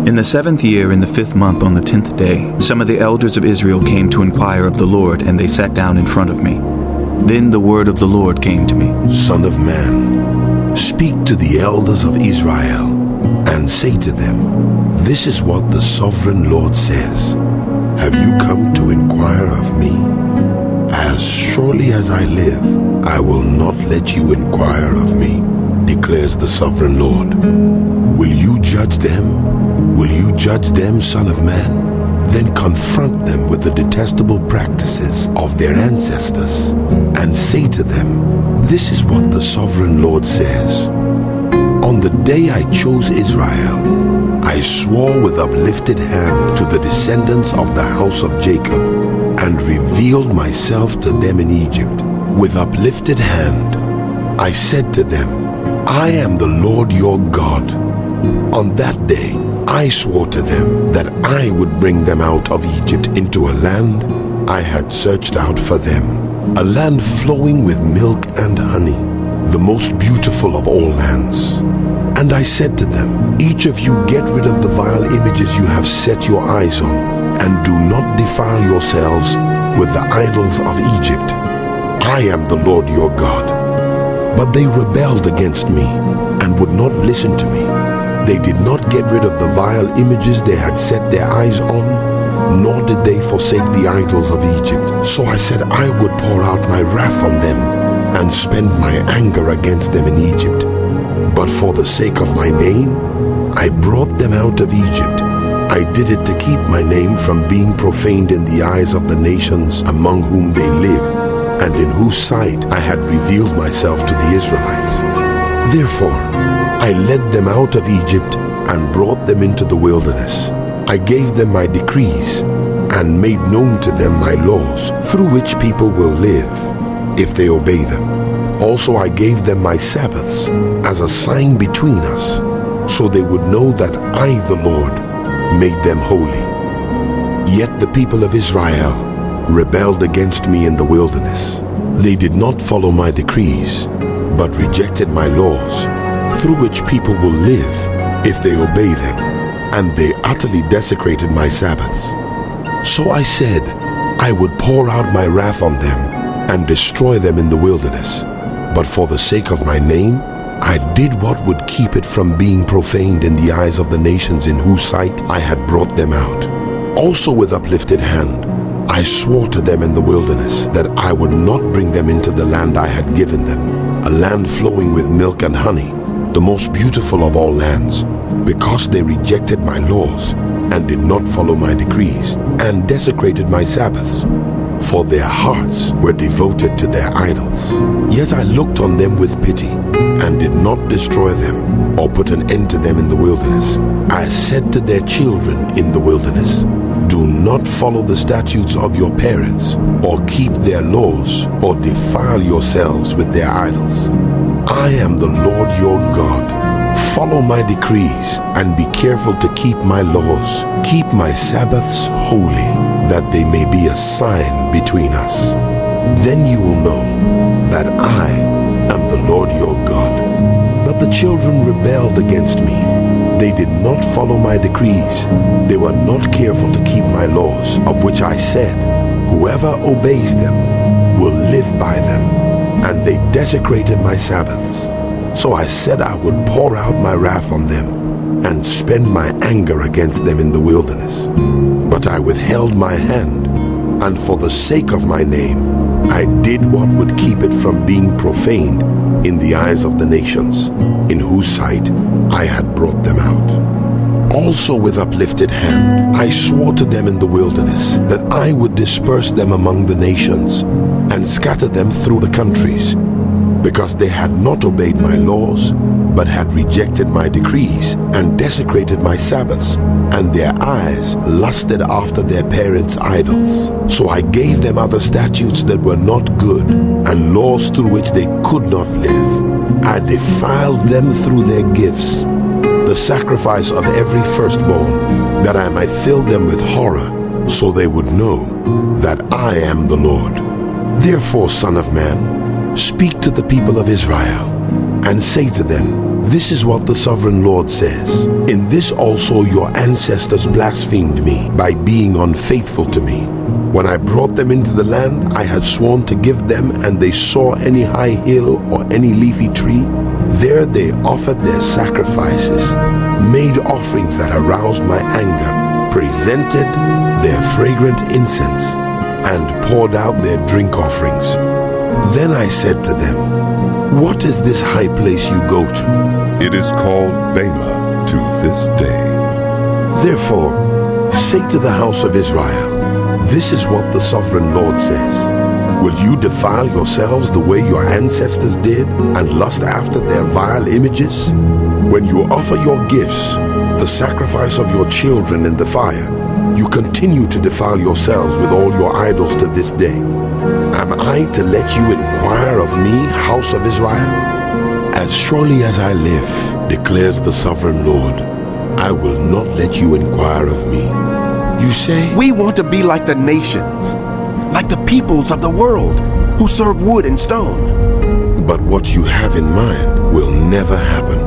In the 7th year, in the 5th month, on the 10th day, some of the elders of Israel came to inquire of the Lord, and they sat down in front of me. Then the word of the Lord came to me. Son of man, speak to the elders of Israel, and say to them, this is what the sovereign Lord says. Have you come to inquire of me? As surely as I live, I will not let you inquire of me, declares the sovereign Lord. Will you judge them? Will you judge them, son of man? Then confront them with the detestable practices of their ancestors, and say to them, this is what the sovereign Lord says. On the day I chose Israel, I swore with uplifted hand to the descendants of the house of Jacob, and revealed myself to them in Egypt. With uplifted hand, I said to them, I am the Lord your God. On that day, I swore to them that I would bring them out of Egypt into a land I had searched out for them, a land flowing with milk and honey, the most beautiful of all lands. And I said to them, each of you get rid of the vile images you have set your eyes on, and do not defile yourselves with the idols of Egypt. I am the Lord your God. But they rebelled against me and would not listen to me. They did not get rid of the vile images they had set their eyes on, nor did they forsake the idols of Egypt. So I said I would pour out my wrath on them and spend my anger against them in Egypt. But for the sake of my name, I brought them out of Egypt. I did it to keep my name from being profaned in the eyes of the nations among whom they live, and in whose sight I had revealed myself to the Israelites. Therefore, I led them out of Egypt and brought them into the wilderness. I gave them my decrees and made known to them my laws, through which people will live if they obey them. Also I gave them my Sabbaths as a sign between us, so they would know that I, the Lord, made them holy. Yet the people of Israel rebelled against me in the wilderness. They did not follow my decrees, but rejected my laws, through which people will live if they obey them, and they utterly desecrated my Sabbaths. So I said I would pour out my wrath on them and destroy them in the wilderness. But for the sake of my name, I did what would keep it from being profaned in the eyes of the nations in whose sight I had brought them out. Also with uplifted hand, I swore to them in the wilderness that I would not bring them into the land I had given them, a land flowing with milk and honey, the most beautiful of all lands, because they rejected my laws and did not follow my decrees and desecrated my Sabbaths, for their hearts were devoted to their idols. Yet I looked on them with pity and did not destroy them or put an end to them in the wilderness. I said to their children in the wilderness, do not follow the statutes of your parents, or keep their laws, or defile yourselves with their idols. I am the Lord your God. Follow my decrees, and be careful to keep my laws. Keep my Sabbaths holy, that they may be a sign between us. Then you will know that I am the Lord your God. But the children rebelled against me. They did not follow my decrees. They were not careful to keep my laws, of which I said, whoever obeys them will live by them. and they desecrated my Sabbaths. So I said I would pour out my wrath on them and spend my anger against them in the wilderness. But I withheld my hand, and for the sake of my name, I did what would keep it from being profaned in the eyes of the nations, in whose sight I had brought them out. Also with uplifted hand, I swore to them in the wilderness that I would disperse them among the nations and scatter them through the countries, because they had not obeyed my laws, but had rejected my decrees and desecrated my Sabbaths, and their eyes lusted after their parents' idols. So I gave them other statutes that were not good, and laws through which they could not live. I defiled them through their gifts, the sacrifice of every firstborn, that I might fill them with horror, so they would know that I am the Lord. Therefore, Son of man, speak to the people of Israel, and say to them, this is what the sovereign Lord says. In this also your ancestors blasphemed me by being unfaithful to me. When I brought them into the land I had sworn to give them, and they saw any high hill or any leafy tree, there they offered their sacrifices, made offerings that aroused my anger, presented their fragrant incense, and poured out their drink offerings. Then I said to them, what is this high place you go to? It is called Bema to this day. Therefore, say to the house of Israel, this is what the sovereign Lord says. Will you defile yourselves the way your ancestors did and lust after their vile images? When you offer your gifts, the sacrifice of your children in the fire, you continue to defile yourselves with all your idols to this day. Am I to let you inquire of me, house of Israel? As surely as I live, declares the sovereign Lord, I will not let you inquire of me. You say, We want to be like the nations, like the peoples of the world, who serve wood and stone. but what you have in mind will never happen.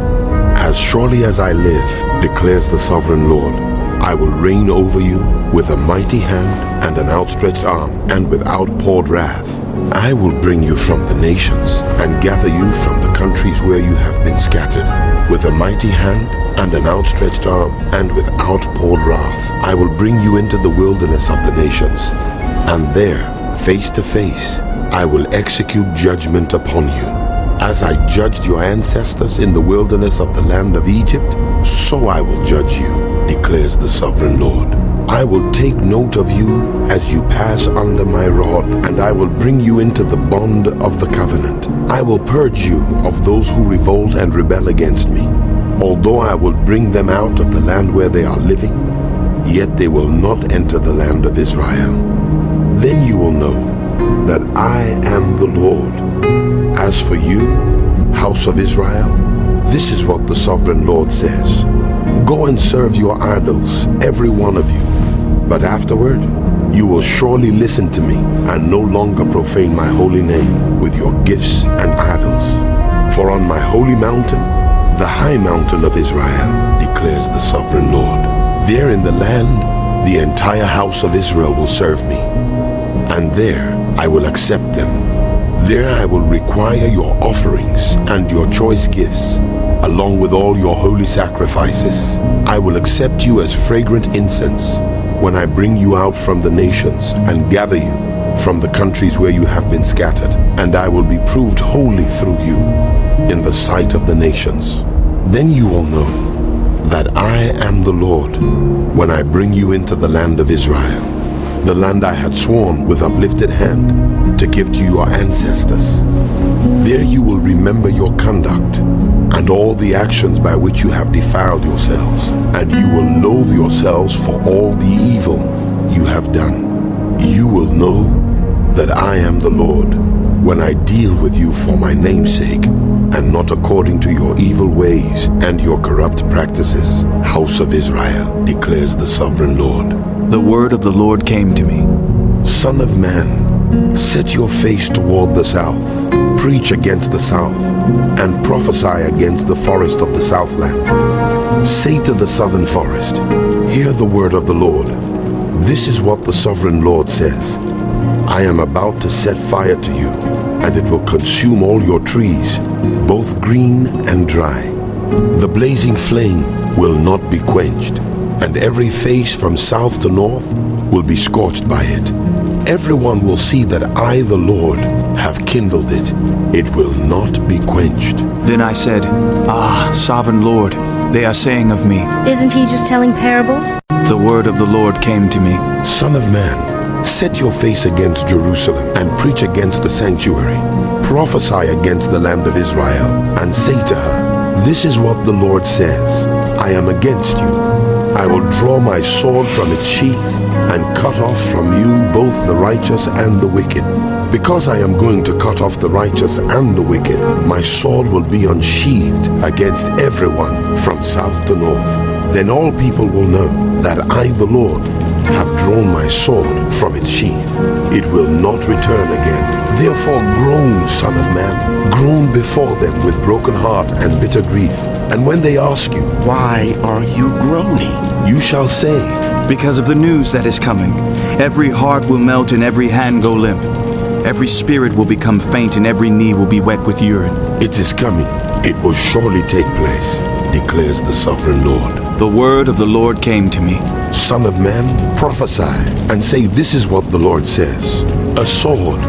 As surely as I live, declares the sovereign Lord, I will reign over you with a mighty hand and an outstretched arm and with outpoured wrath. I will bring you from the nations and gather you from the countries where you have been scattered. With a mighty hand and an outstretched arm and with outpoured wrath, I will bring you into the wilderness of the nations. And there, face to face, I will execute judgment upon you. As I judged your ancestors in the wilderness of the land of Egypt, so I will judge you, declares the sovereign Lord. I will take note of you as you pass under my rod, and I will bring you into the bond of the covenant. I will purge you of those who revolt and rebel against me. Although I will bring them out of the land where they are living, yet they will not enter the land of Israel. Then you will know that I am the Lord. As for you, house of Israel, this is what the sovereign Lord says. Go and serve your idols, every one of you. But afterward, you will surely listen to me and no longer profane my holy name with your gifts and idols. For on my holy mountain, the high mountain of Israel, declares the sovereign Lord, there in the land, the entire house of Israel will serve me. And there I will accept them. There I will require your offerings and your choice gifts, along with all your holy sacrifices. I will accept you as fragrant incense when I bring you out from the nations and gather you from the countries where you have been scattered, and I will be proved holy through you in the sight of the nations. Then you will know that I am the Lord when I bring you into the land of Israel, the land I had sworn with uplifted hand to give to your ancestors. There you will remember your conduct and all the actions by which you have defiled yourselves, and you will loathe yourselves for all the evil you have done. You will know that I am the Lord when I deal with you for my name's sake, and not according to your evil ways and your corrupt practices, house of Israel, declares the sovereign Lord. The word of the Lord came to me. Son of man, set your face toward the south, preach against the south, and prophesy against the forest of the southland. Say to the southern forest, hear the word of the Lord. This is what the sovereign Lord says. I am about to set fire to you and it will consume all your trees, both green and dry. The blazing flame will not be quenched, and every face from south to north will be scorched by it. Everyone will see that I, the Lord, have kindled it. It will not be quenched. Then I said, "Ah, sovereign Lord, they are saying of me." Isn't he just telling parables? The word of the Lord came to me. Son of man, set your face against Jerusalem and preach against the sanctuary. Prophesy against the land of Israel and say to her, "This is what the Lord says, I am against you. I will draw my sword from its sheath and cut off from you both the righteous and the wicked. Because I am going to cut off the righteous and the wicked, my sword will be unsheathed against everyone from south to north. Then all people will know that I, the Lord, have drawn my sword from its sheath. It will not return again. Therefore groan, son of man, groan before them with broken heart and bitter grief. And when they ask you, Why are you groaning? you shall say, Because of the news that is coming, every heart will melt and every hand go limp. Every spirit will become faint and every knee will be wet with urine. It is coming. It will surely take place, declares the sovereign Lord. The word of the Lord came to me. Son of man, prophesy and say, This is what the Lord says. A sword,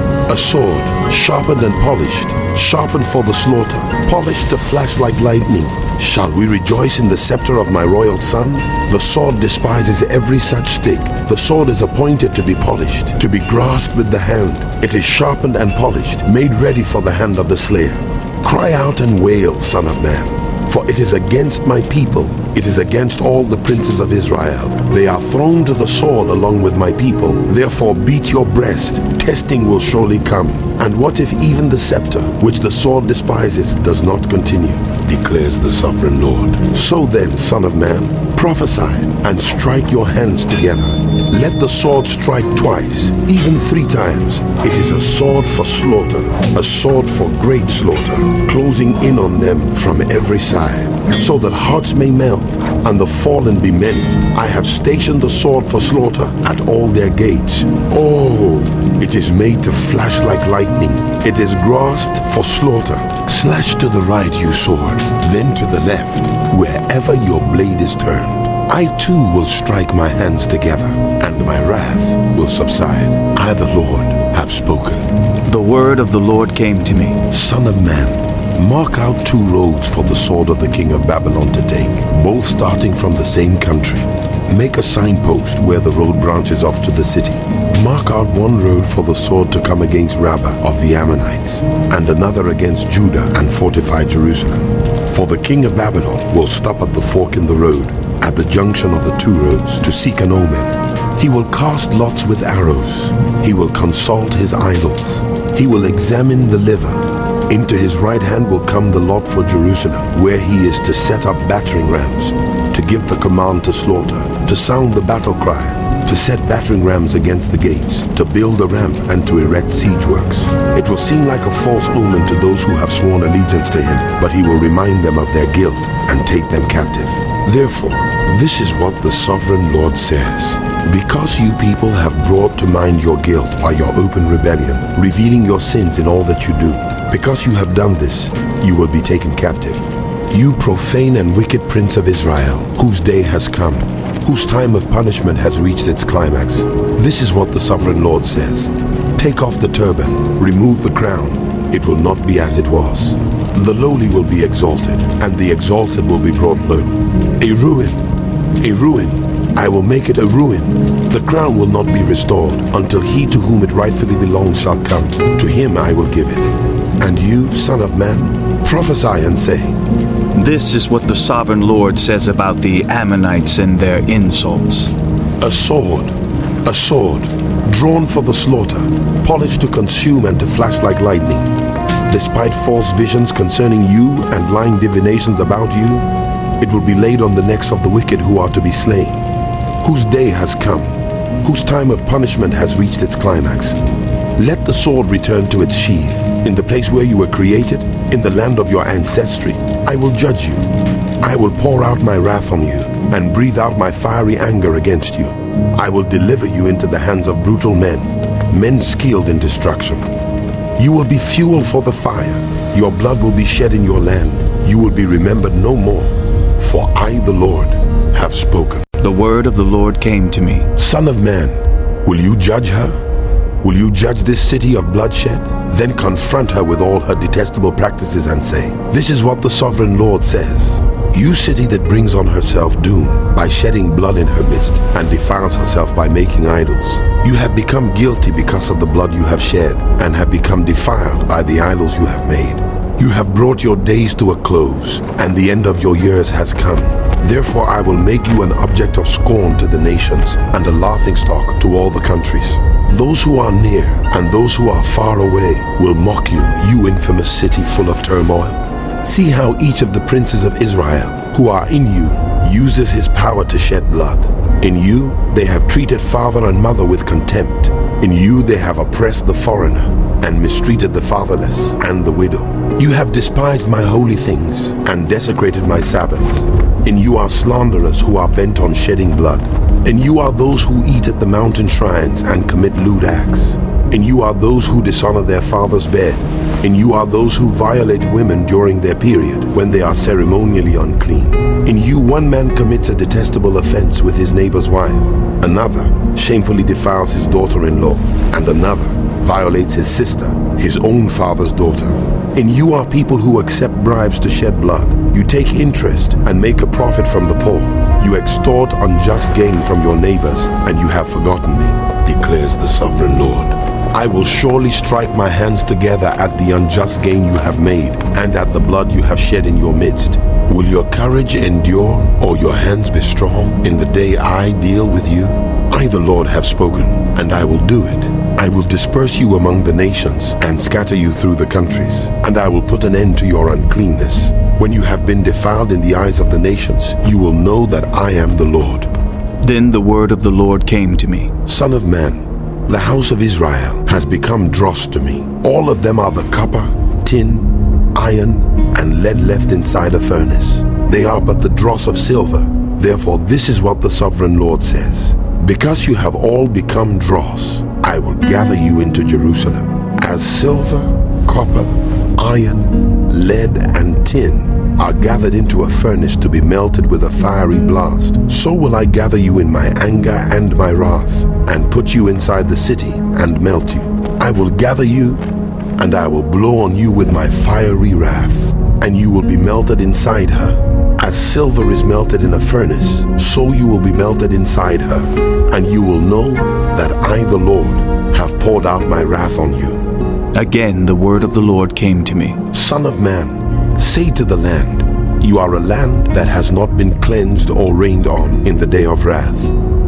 sharpened and polished, sharpened for the slaughter, polished to flash like lightning. Shall we rejoice in the scepter of my royal son? The sword despises every such stick. The sword is appointed to be polished, to be grasped with the hand. It is sharpened and polished, made ready for the hand of the slayer. Cry out and wail, son of man, for it is against my people. It is against all the princes of Israel. They are thrown to the sword along with my people. Therefore beat your breast. Testing will surely come. And what if even the scepter, which the sword despises, does not continue? Declares the sovereign Lord. So then, son of man, prophesy and strike your hands together. Let the sword strike twice, even 3 times. It is a sword for slaughter, a sword for great slaughter, closing in on them from every side, so that hearts may melt and the fallen be many. I have stationed the sword for slaughter at all their gates. Oh, it is made to flash like lightning. It is grasped for slaughter. Slash to the right, you sword, then to the left, wherever your blade is turned. I too will strike my hands together, and my wrath will subside. I, the Lord, have spoken. The word of the Lord came to me. Son of man, mark out 2 roads for the sword of the king of Babylon to take, both starting from the same country. Make a signpost where the road branches off to the city. Mark out 1 road for the sword to come against Rabbah of the Ammonites, and another against Judah and fortify Jerusalem. For the king of Babylon will stop at the fork in the road, at the junction of the 2 roads, to seek an omen. He will cast lots with arrows. He will consult his idols. He will examine the liver. Into his right hand will come the lot for Jerusalem, where he is to set up battering rams, to give the command to slaughter, to sound the battle cry, to set battering rams against the gates, to build a ramp and to erect siege works. It will seem like a false omen to those who have sworn allegiance to him, but he will remind them of their guilt and take them captive. Therefore, this is what the sovereign Lord says. Because you people have brought to mind your guilt by your open rebellion, revealing your sins in all that you do, because you have done this, you will be taken captive. You profane and wicked prince of Israel, whose day has come, whose time of punishment has reached its climax. This is what the sovereign Lord says. Take off the turban, remove the crown. It will not be as it was. The lowly will be exalted, and the exalted will be brought low. A ruin, I will make it a ruin. The crown will not be restored until he to whom it rightfully belongs shall come. To him I will give it. And you, son of man, prophesy and say, This is what the sovereign Lord says about the Ammonites and their insults. A sword, drawn for the slaughter, polished to consume and to flash like lightning. Despite false visions concerning you and lying divinations about you, it will be laid on the necks of the wicked who are to be slain, whose day has come, whose time of punishment has reached its climax. Let the sword return to its sheath. In the place where you were created, in the land of your ancestry, I will judge you. I will pour out my wrath on you and breathe out my fiery anger against you. I will deliver you into the hands of brutal men, men skilled in destruction. You will be fuel for the fire. Your blood will be shed in your land. You will be remembered no more. For I, the Lord, have spoken. The word of the Lord came to me. Son of man, will you judge her? Will you judge this city of bloodshed? Then confront her with all her detestable practices and say, this is what the sovereign Lord says. You city that brings on herself doom by shedding blood in her midst and defiles herself by making idols. You have become guilty because of the blood you have shed and have become defiled by the idols you have made. You have brought your days to a close and the end of your years has come. Therefore I will make you an object of scorn to the nations and a laughingstock to all the countries. Those who are near and those who are far away will mock you, you infamous city full of turmoil. See how each of the princes of Israel who are in you uses his power to shed blood. In you they have treated father and mother with contempt. In you they have oppressed the foreigner and mistreated the fatherless and the widow. You have despised my holy things and desecrated my Sabbaths. In you are slanderers who are bent on shedding blood. In you are those who eat at the mountain shrines and commit lewd acts. In you are those who dishonor their father's bed. In you are those who violate women during their period when they are ceremonially unclean. In you one man commits a detestable offense with his neighbor's wife. Another shamefully defiles his daughter-in-law. And another violates his sister, his own father's daughter. In you are people who accept bribes to shed blood. You take interest and make a profit from the poor. You extort unjust gain from your neighbors, and you have forgotten me, declares the sovereign Lord. I will surely strike my hands together at the unjust gain you have made, and at the blood you have shed in your midst. Will your courage endure, or your hands be strong, in the day I deal with you? I, the Lord, have spoken, and I will do it. I will disperse you among the nations, and scatter you through the countries, and I will put an end to your uncleanness. When you have been defiled in the eyes of the nations, you will know that I am the Lord. Then the word of the Lord came to me. Son of man, the house of Israel has become dross to me. All of them are the copper, tin, iron, and lead left inside a furnace. They are but the dross of silver. Therefore this is what the sovereign Lord says. Because you have all become dross, I will gather you into Jerusalem. As silver, copper, iron, lead, and tin are gathered into a furnace to be melted with a fiery blast, so will I gather you in my anger and my wrath, and put you inside the city and melt you. I will gather you, and I will blow on you with my fiery wrath, and you will be melted inside her. As silver is melted in a furnace, so you will be melted inside her, and you will know that I, the Lord, have poured out my wrath on you. Again the word of the Lord came to me. Son of man, say to the land, you are a land that has not been cleansed or rained on in the day of wrath.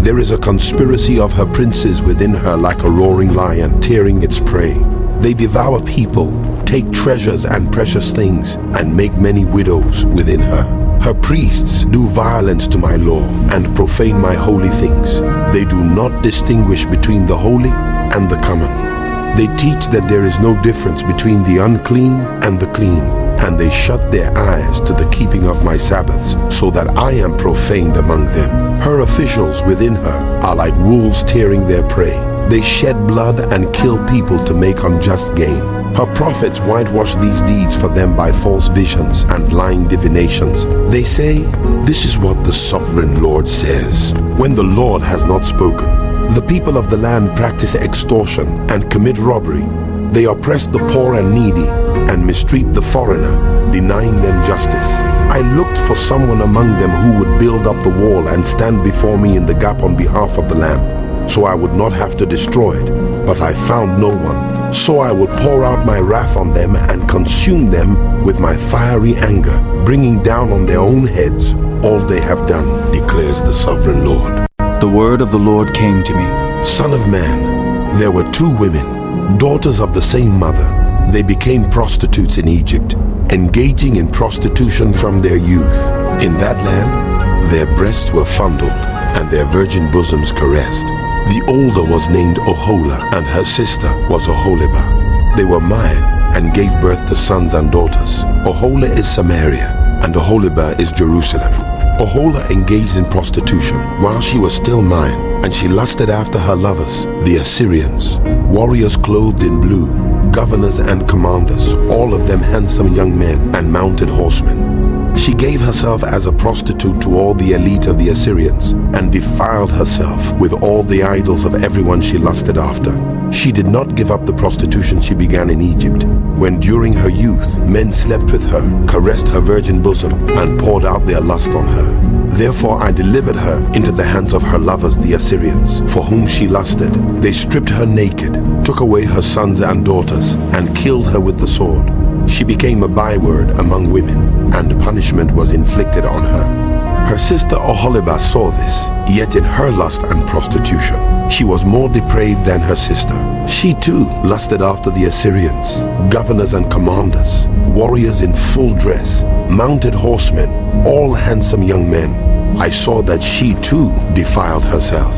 There is a conspiracy of her princes within her like a roaring lion tearing its prey. They devour people, take treasures and precious things, and make many widows within her. Her priests do violence to my law and profane my holy things. They do not distinguish between the holy and the common. They teach that there is no difference between the unclean and the clean, and they shut their eyes to the keeping of my Sabbaths, so that I am profaned among them. Her officials within her are like wolves tearing their prey. They shed blood and kill people to make unjust gain. Her prophets whitewash these deeds for them by false visions and lying divinations. They say, this is what the sovereign Lord says, when the Lord has not spoken. The people of the land practice extortion and commit robbery. They oppress the poor and needy and mistreat the foreigner, denying them justice. I looked for someone among them who would build up the wall and stand before me in the gap on behalf of the land, so I would not have to destroy it, but I found no one. So I would pour out my wrath on them and consume them with my fiery anger, bringing down on their own heads all they have done, declares the sovereign Lord. The word of the Lord came to me. Son of man, there were two women, daughters of the same mother. They became prostitutes in Egypt, engaging in prostitution from their youth. In that land, their breasts were fondled and their virgin bosoms caressed. The older was named Oholah, and her sister was Oholibah. They were mine and gave birth to sons and daughters. Oholah is Samaria, and Oholibah is Jerusalem. Oholah engaged in prostitution while she was still mine, and she lusted after her lovers, the Assyrians, warriors clothed in blue, governors and commanders, all of them handsome young men and mounted horsemen. She gave herself as a prostitute to all the elite of the Assyrians and defiled herself with all the idols of everyone she lusted after. She did not give up the prostitution she began in Egypt, when during her youth men slept with her, caressed her virgin bosom, and poured out their lust on her. Therefore I delivered her into the hands of her lovers the Assyrians, for whom she lusted. They stripped her naked, took away her sons and daughters, and killed her with the sword. She became a byword among women, and punishment was inflicted on her. Her sister Oholibah saw this, yet in her lust and prostitution, she was more depraved than her sister. She too lusted after the Assyrians, governors and commanders, warriors in full dress, mounted horsemen, all handsome young men. I saw that she too defiled herself.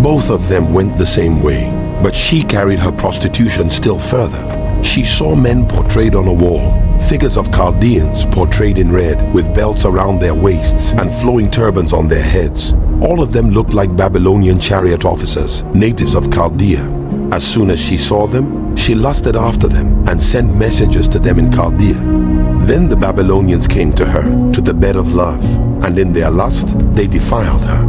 Both of them went the same way, but she carried her prostitution still further. She saw men portrayed on a wall, figures of Chaldeans portrayed in red, with belts around their waists and flowing turbans on their heads. All of them looked like Babylonian chariot officers, natives of Chaldea. As soon as she saw them, she lusted after them and sent messengers to them in Chaldea. Then the Babylonians came to her, to the bed of love, and in their lust they defiled her.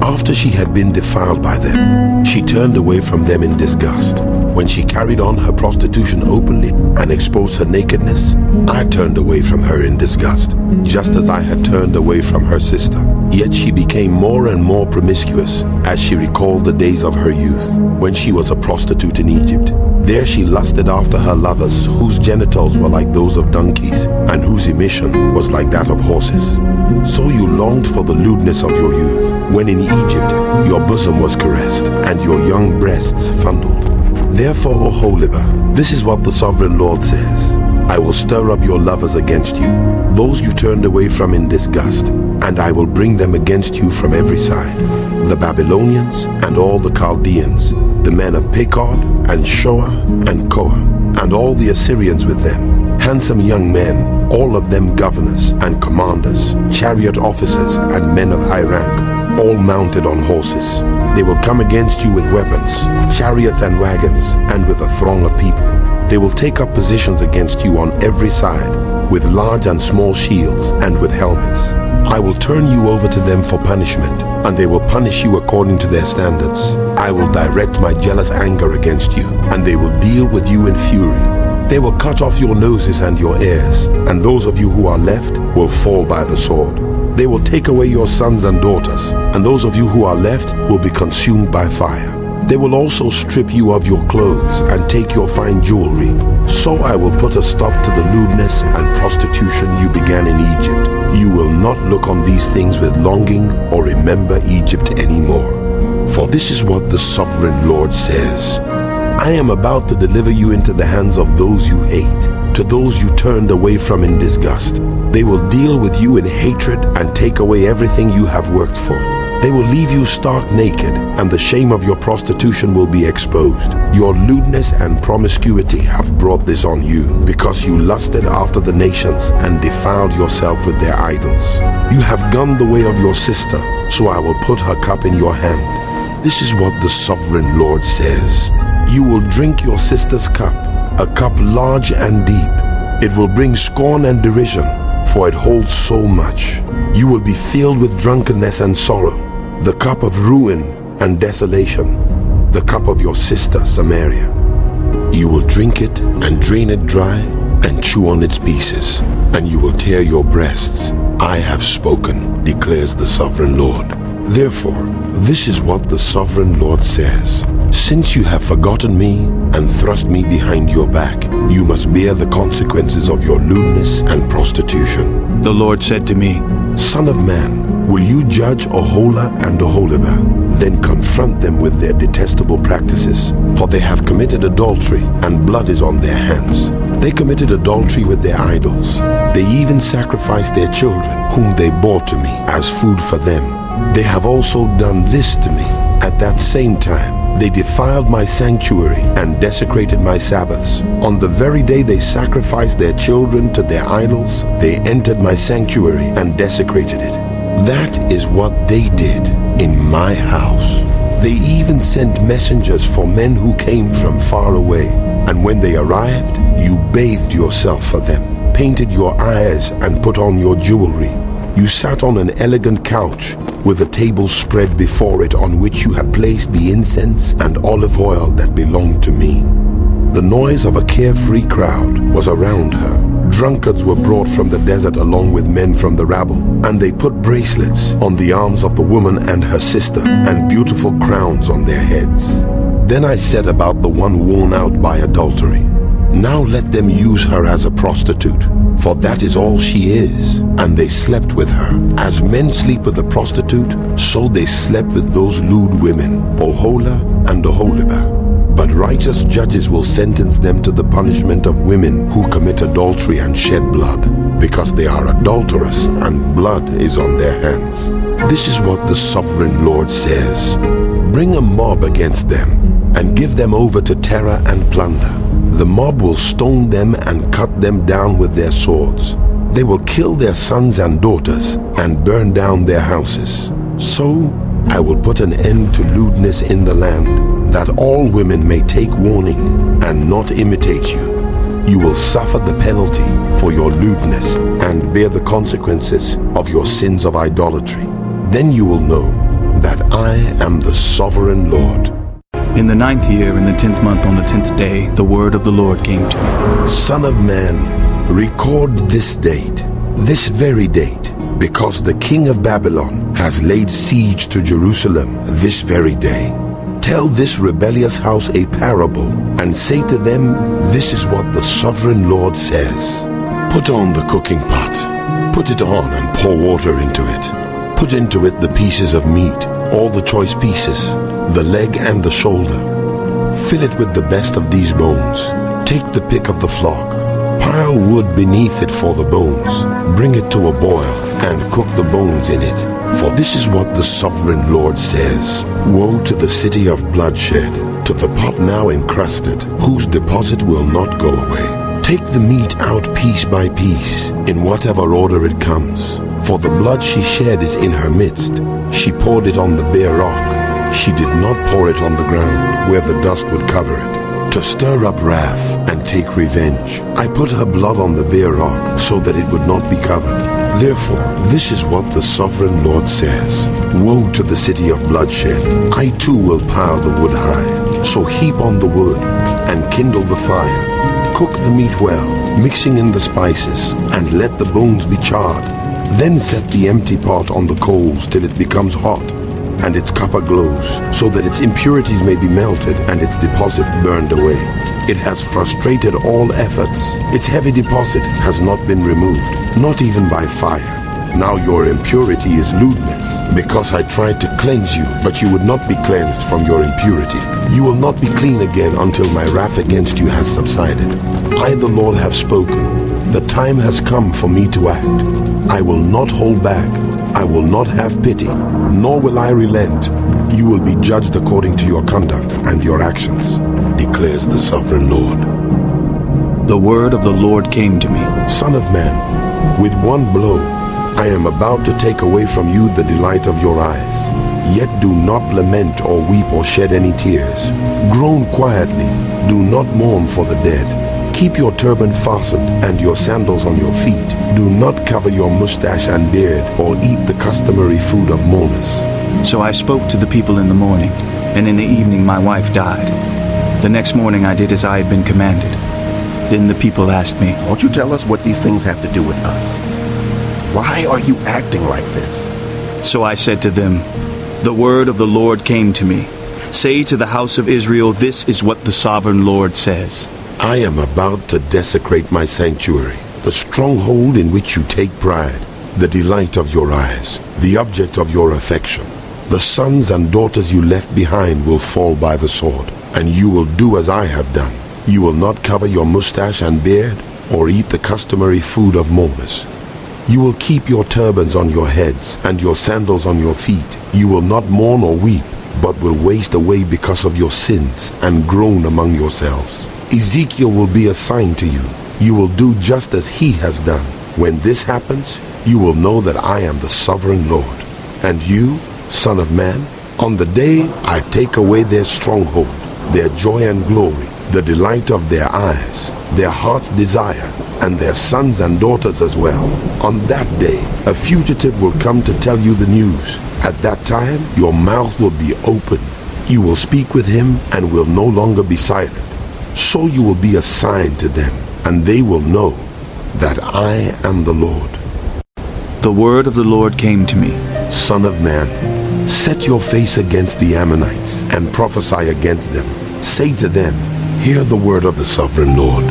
After she had been defiled by them, she turned away from them in disgust. When she carried on her prostitution openly and exposed her nakedness, I turned away from her in disgust, just as I had turned away from her sister. Yet she became more and more promiscuous as she recalled the days of her youth, when she was a prostitute in Egypt. There she lusted after her lovers, whose genitals were like those of donkeys, and whose emission was like that of horses. So you longed for the lewdness of your youth, when in Egypt your bosom was caressed, and your young breasts fondled. Therefore, Oholibah, this is what the Sovereign Lord says. I will stir up your lovers against you, those you turned away from in disgust, and I will bring them against you from every side, the Babylonians and all the Chaldeans, the men of Pekod and Shoa and Koa, and all the Assyrians with them, handsome young men, all of them governors and commanders, chariot officers and men of high rank, all mounted on horses. They will come against you with weapons, chariots and wagons, and with a throng of people. They will take up positions against you on every side, with large and small shields and with helmets. I will turn you over to them for punishment, and they will punish you according to their standards. I will direct my jealous anger against you, and they will deal with you in fury. They will cut off your noses and your ears, and those of you who are left will fall by the sword. They will take away your sons and daughters, and those of you who are left will be consumed by fire. They will also strip you of your clothes and take your fine jewelry. So I will put a stop to the lewdness and prostitution you began in Egypt. You will not look on these things with longing or remember Egypt anymore. For this is what the Sovereign Lord says. I am about to deliver you into the hands of those you hate, to those you turned away from in disgust. They will deal with you in hatred and take away everything you have worked for. They will leave you stark naked, and the shame of your prostitution will be exposed. Your lewdness and promiscuity have brought this on you, because you lusted after the nations and defiled yourself with their idols. You have gone the way of your sister, so I will put her cup in your hand. This is what the Sovereign Lord says. You will drink your sister's cup, a cup large and deep. It will bring scorn and derision, for it holds so much. You will be filled with drunkenness and sorrow, the cup of ruin and desolation, the cup of your sister Samaria. You will drink it and drain it dry and chew on its pieces, and you will tear your breasts. I have spoken, declares the Sovereign Lord. Therefore, this is what the Sovereign Lord says. Since you have forgotten me and thrust me behind your back, you must bear the consequences of your lewdness and prostitution. The Lord said to me, Son of man, will you judge Oholah and Oholibah? Then confront them with their detestable practices, for they have committed adultery, and blood is on their hands. They committed adultery with their idols. They even sacrificed their children, whom they bore to me, as food for them. They have also done this to me. At that same time, they defiled my sanctuary and desecrated my Sabbaths. On the very day they sacrificed their children to their idols, they entered my sanctuary and desecrated it. That is what they did in my house. They even sent messengers for men who came from far away. And when they arrived, you bathed yourself for them, painted your eyes, and put on your jewelry. You sat on an elegant couch with a table spread before it on which you had placed the incense and olive oil that belonged to me. The noise of a carefree crowd was around her. Drunkards were brought from the desert along with men from the rabble, and they put bracelets on the arms of the woman and her sister, and beautiful crowns on their heads. Then I said about the one worn out by adultery, now let them use her as a prostitute, for that is all she is. And they slept with her. As men sleep with a prostitute, so they slept with those lewd women, Ohola and Oholiba. But righteous judges will sentence them to the punishment of women who commit adultery and shed blood, because they are adulterous and blood is on their hands. This is what the sovereign Lord says. Bring a mob against them and give them over to terror and plunder. The mob will stone them and cut them down with their swords. They will kill their sons and daughters and burn down their houses. So I will put an end to lewdness in the land, that all women may take warning and not imitate you. You will suffer the penalty for your lewdness and bear the consequences of your sins of idolatry. Then you will know that I am the sovereign Lord. In the 9th year, in the 10th month, on the 10th day, the word of the Lord came to me. Son of man, record this date, this very date, because the king of Babylon has laid siege to Jerusalem this very day. Tell this rebellious house a parable, and say to them, this is what the sovereign Lord says. Put on the cooking pot, put it on and pour water into it. Put into it the pieces of meat, all the choice pieces, the leg and the shoulder. Fill it with the best of these bones. Take the pick of the flock. Pile wood beneath it for the bones. Bring it to a boil and cook the bones in it. For this is what the sovereign Lord says. Woe to the city of bloodshed, to the pot now encrusted, whose deposit will not go away. Take the meat out piece by piece, in whatever order it comes. For the blood she shed is in her midst. She poured it on the bare rock. She did not pour it on the ground, where the dust would cover it, to stir up wrath and take revenge. I put her blood on the bare rock, so that it would not be covered. Therefore, this is what the sovereign Lord says. Woe to the city of bloodshed. I too will pile the wood high. So heap on the wood, and kindle the fire. Cook the meat well, mixing in the spices, and let the bones be charred. Then set the empty pot on the coals till it becomes hot, and its copper glows, so that its impurities may be melted and its deposit burned away. It has frustrated all efforts. Its heavy deposit has not been removed, not even by fire. Now your impurity is lewdness, because I tried to cleanse you, but you would not be cleansed from your impurity. You will not be clean again until my wrath against you has subsided. I, the Lord, have spoken. The time has come for me to act. I will not hold back. I will not have pity, nor will I relent. You will be judged according to your conduct and your actions, declares the sovereign Lord. The word of the Lord came to me. Son of man, with one blow, I am about to take away from you the delight of your eyes. Yet do not lament or weep or shed any tears. Groan quietly. Do not mourn for the dead. Keep your turban fastened and your sandals on your feet. Do not cover your mustache and beard or eat the customary food of mourners. So I spoke to the people in the morning, and in the evening my wife died. The next morning I did as I had been commanded. Then the people asked me, Won't you tell us what these things have to do with us? Why are you acting like this? So I said to them, the word of the Lord came to me. Say to the house of Israel, this is what the sovereign Lord says. I am about to desecrate my sanctuary, the stronghold in which you take pride, the delight of your eyes, the object of your affection. The sons and daughters you left behind will fall by the sword, and you will do as I have done. You will not cover your mustache and beard, or eat the customary food of mourners. You will keep your turbans on your heads, and your sandals on your feet. You will not mourn or weep, but will waste away because of your sins, and groan among yourselves. Ezekiel will be a sign to you. You will do just as he has done. When this happens, you will know that I am the sovereign Lord. And you, son of man, on the day I take away their stronghold, their joy and glory, the delight of their eyes, their heart's desire, and their sons and daughters as well. On that day, a fugitive will come to tell you the news. At that time, your mouth will be open. You will speak with him and will no longer be silent. So you will be a sign to them, and they will know that I am the Lord. The word of the Lord came to me. Son of man, set your face against the Ammonites and prophesy against them. Say to them, hear the word of the sovereign Lord.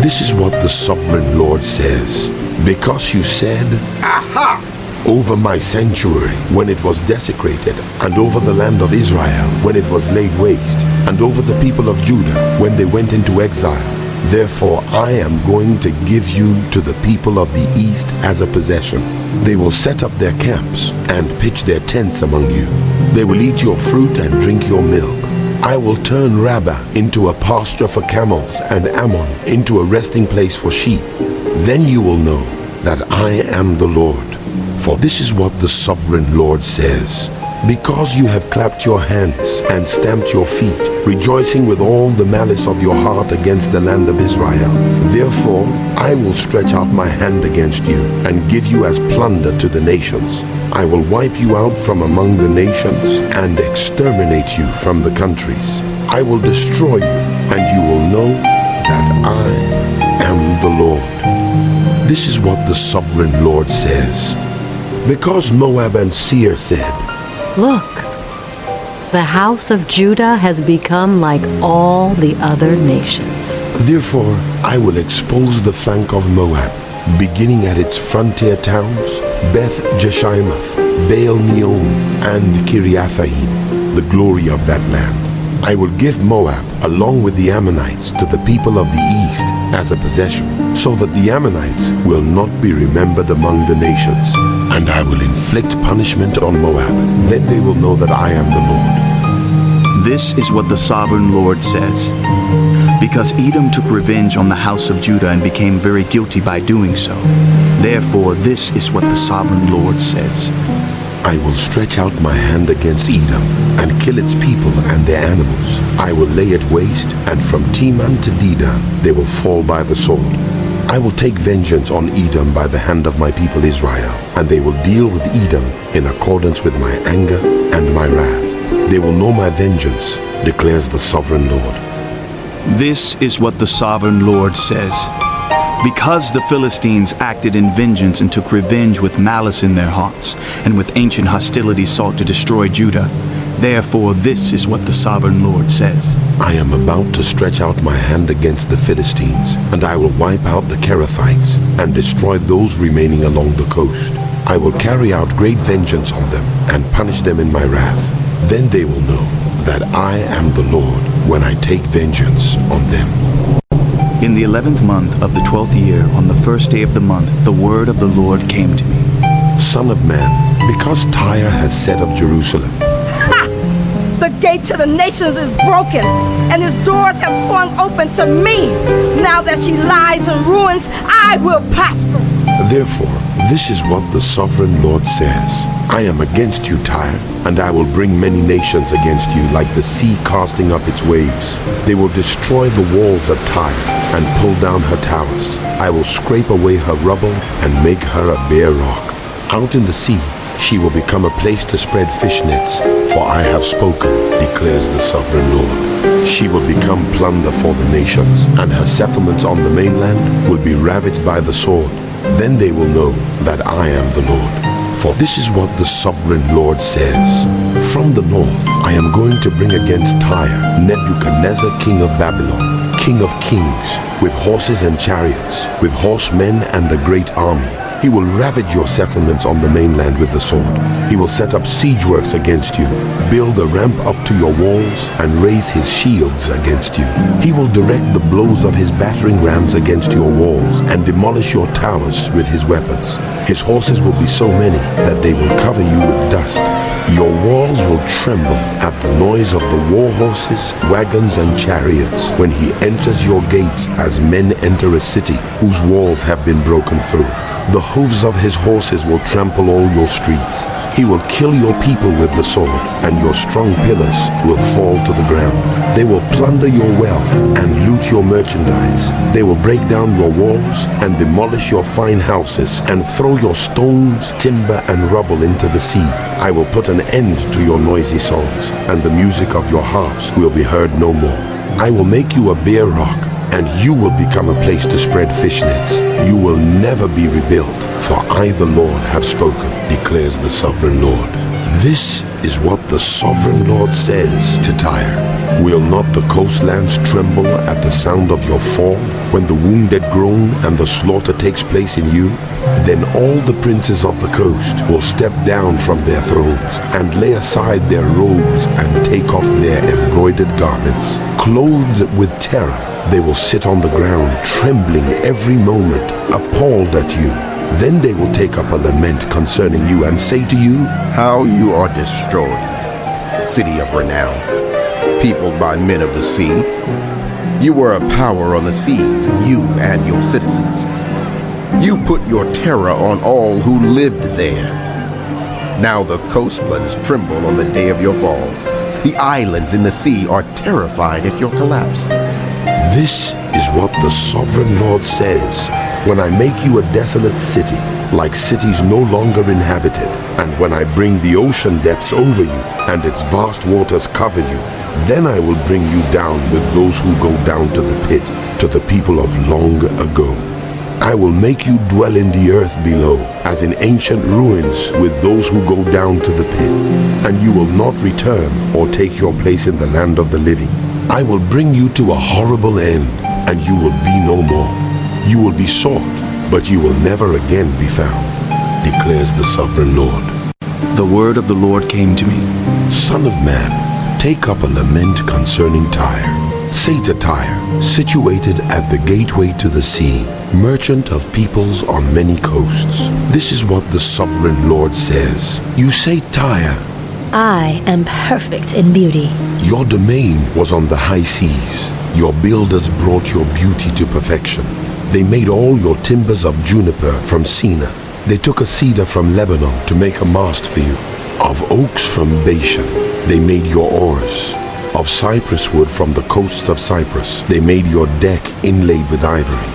This is what the sovereign Lord says. Because you said, Aha! Over my sanctuary when it was desecrated, and over the land of Israel when it was laid waste, and over the people of Judah when they went into exile. Therefore I am going to give you to the people of the east as a possession. They will set up their camps and pitch their tents among you. They will eat your fruit and drink your milk. I will turn Rabbah into a pasture for camels and Ammon into a resting place for sheep. Then you will know that I am the Lord. For this is what the sovereign Lord says. Because you have clapped your hands and stamped your feet, rejoicing with all the malice of your heart against the land of Israel, therefore I will stretch out my hand against you and give you as plunder to the nations. I will wipe you out from among the nations and exterminate you from the countries. I will destroy you, and you will know that I am the Lord. This is what the sovereign Lord says. Because Moab and Seir said, Look, the house of Judah has become like all the other nations. Therefore, I will expose the flank of Moab, beginning at its frontier towns, Beth Jeshimoth, Baal Meon, and Kiriathaim, the glory of that land. I will give Moab, along with the Ammonites, to the people of the east as a possession, so that the Ammonites will not be remembered among the nations. And I will inflict punishment on Moab. Then they will know that I am the Lord. This is what the sovereign Lord says. Because Edom took revenge on the house of Judah and became very guilty by doing so, therefore this is what the sovereign Lord says. I will stretch out my hand against Edom and kill its people and their animals. I will lay it waste, and from Teman to Dedan they will fall by the sword. I will take vengeance on Edom by the hand of my people Israel, and they will deal with Edom in accordance with my anger and my wrath. They will know my vengeance, declares the sovereign Lord. This is what the sovereign Lord says. Because the Philistines acted in vengeance and took revenge with malice in their hearts, and with ancient hostility sought to destroy Judah, therefore this is what the sovereign Lord says. I am about to stretch out my hand against the Philistines, and I will wipe out the Kerethites and destroy those remaining along the coast. I will carry out great vengeance on them and punish them in my wrath. Then they will know that I am the Lord when I take vengeance on them. In the 11th month of the 12th year, on the first day of the month, the word of the Lord came to me. Son of man, because Tyre has said of Jerusalem, The gate to the nations is broken, and its doors have swung open to me. Now that she lies in ruins, I will prosper. Therefore, this is what the sovereign Lord says. I am against you, Tyre, and I will bring many nations against you like the sea casting up its waves. They will destroy the walls of Tyre and pull down her towers. I will scrape away her rubble and make her a bare rock. Out in the sea, she will become a place to spread fish nets, for I have spoken, declares the sovereign Lord. She will become plunder for the nations, and her settlements on the mainland will be ravaged by the sword. Then they will know that I am the Lord. For this is what the sovereign Lord says. From the north I am going to bring against Tyre Nebuchadnezzar, king of Babylon, king of kings, with horses and chariots, with horsemen and a great army. He will ravage your settlements on the mainland with the sword. He will set up siege works against you, build a ramp up to your walls, and raise his shields against you. He will direct the blows of his battering rams against your walls, and demolish your towers with his weapons. His horses will be so many that they will cover you with dust. Your walls will tremble at the noise of the war horses, wagons, and chariots when he enters your gates as men enter a city whose walls have been broken through. The hooves of his horses will trample all your streets. He will kill your people with the sword, and your strong pillars will fall to the ground. They will plunder your wealth and loot your merchandise. They will break down your walls and demolish your fine houses and throw your stones, timber, and rubble into the sea. I will put an end to your noisy songs, and the music of your harps will be heard no more. I will make you a bare rock, and you will become a place to spread fish nets. You will never be rebuilt, for I, the Lord, have spoken, declares the sovereign Lord. This is what the sovereign Lord says to Tyre. Will not the coastlands tremble at the sound of your fall, when the wounded groan and the slaughter takes place in you? Then all the princes of the coast will step down from their thrones and lay aside their robes and take off their embroidered garments. Clothed with terror, they will sit on the ground, trembling every moment, appalled at you. Then they will take up a lament concerning you and say to you, How you are destroyed, city of renown, peopled by men of the sea. You were a power on the seas, you and your citizens. You put your terror on all who lived there. Now the coastlands tremble on the day of your fall. The islands in the sea are terrified at your collapse. This is what the sovereign Lord says. When I make you a desolate city, like cities no longer inhabited, and when I bring the ocean depths over you, and its vast waters cover you, then I will bring you down with those who go down to the pit, to the people of long ago. I will make you dwell in the earth below, as in ancient ruins with those who go down to the pit, and you will not return or take your place in the land of the living. I will bring you to a horrible end, and you will be no more. You will be sought, but you will never again be found, declares the sovereign Lord. The word of the Lord came to me. Son of man, take up a lament concerning Tyre. Say to Tyre, situated at the gateway to the sea, merchant of peoples on many coasts. This is what the sovereign Lord says. You say, Tyre, I am perfect in beauty. your domain was on the high seas. Your builders brought your beauty to perfection. They made all your timbers of juniper from Sina. They took a cedar from Lebanon to make a mast for you. Of oaks from Bashan, they made your oars. Of cypress wood from the coasts of Cyprus, they made your deck inlaid with ivory.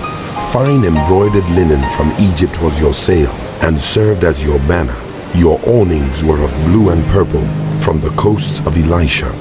Fine embroidered linen from Egypt was your sail, and served as your banner. Your awnings were of blue and purple from the coasts of Elisha.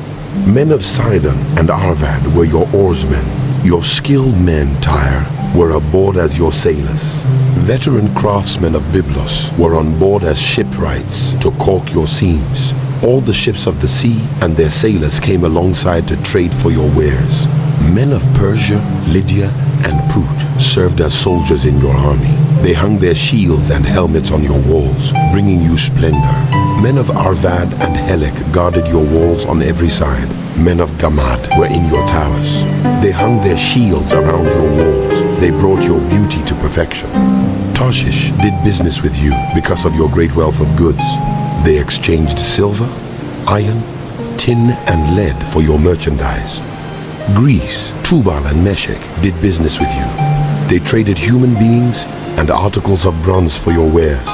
Men of Sidon and Arvad were your oarsmen. Your skilled men, Tyre, were aboard as your sailors. Veteran craftsmen of Byblos were on board as shipwrights to caulk your seams. All the ships of the sea and their sailors came alongside to trade for your wares. Men of Persia, Lydia, and Put served as soldiers in your army. They hung their shields and helmets on your walls, bringing you splendor. Men of Arvad and Helek guarded your walls on every side. Men of Gamad were in your towers. They hung their shields around your walls. They brought your beauty to perfection. Tarshish did business with you because of your great wealth of goods. They exchanged silver, iron, tin, and lead for your merchandise. Greece, Tubal, and Meshech did business with you. They traded human beings and articles of bronze for your wares.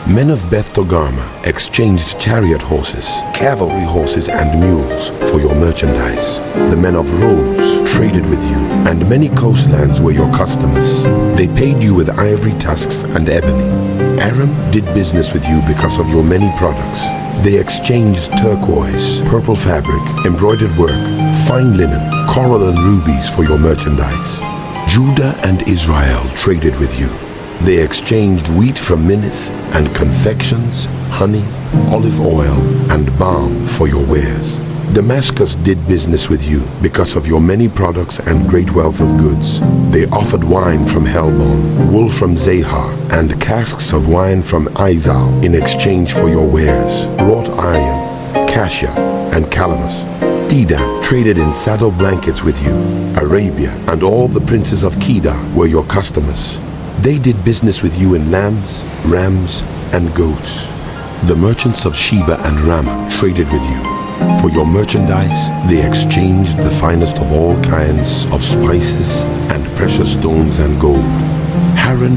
Men of Beth Togarmah exchanged chariot horses, cavalry horses, and mules for your merchandise. The men of Rhodes traded with you, and many coastlands were your customers. They paid you with ivory tusks and ebony. Aram did business with you because of your many products. They exchanged turquoise, purple fabric, embroidered work, fine linen, coral, and rubies for your merchandise. Judah and Israel traded with you. They exchanged wheat from Minnith and confections, honey, olive oil, and balm for your wares. Damascus did business with you because of your many products and great wealth of goods. They offered wine from Helbon, wool from Zahar, and casks of wine from Izal in exchange for your wares, wrought iron, cassia, and calamus. Dedan traded in saddle blankets with you. Arabia and all the princes of Kedar were your customers. They did business with you in lambs, rams, and goats. The merchants of Sheba and Ramah traded with you. For your merchandise, they exchanged the finest of all kinds of spices and precious stones and gold. Haran,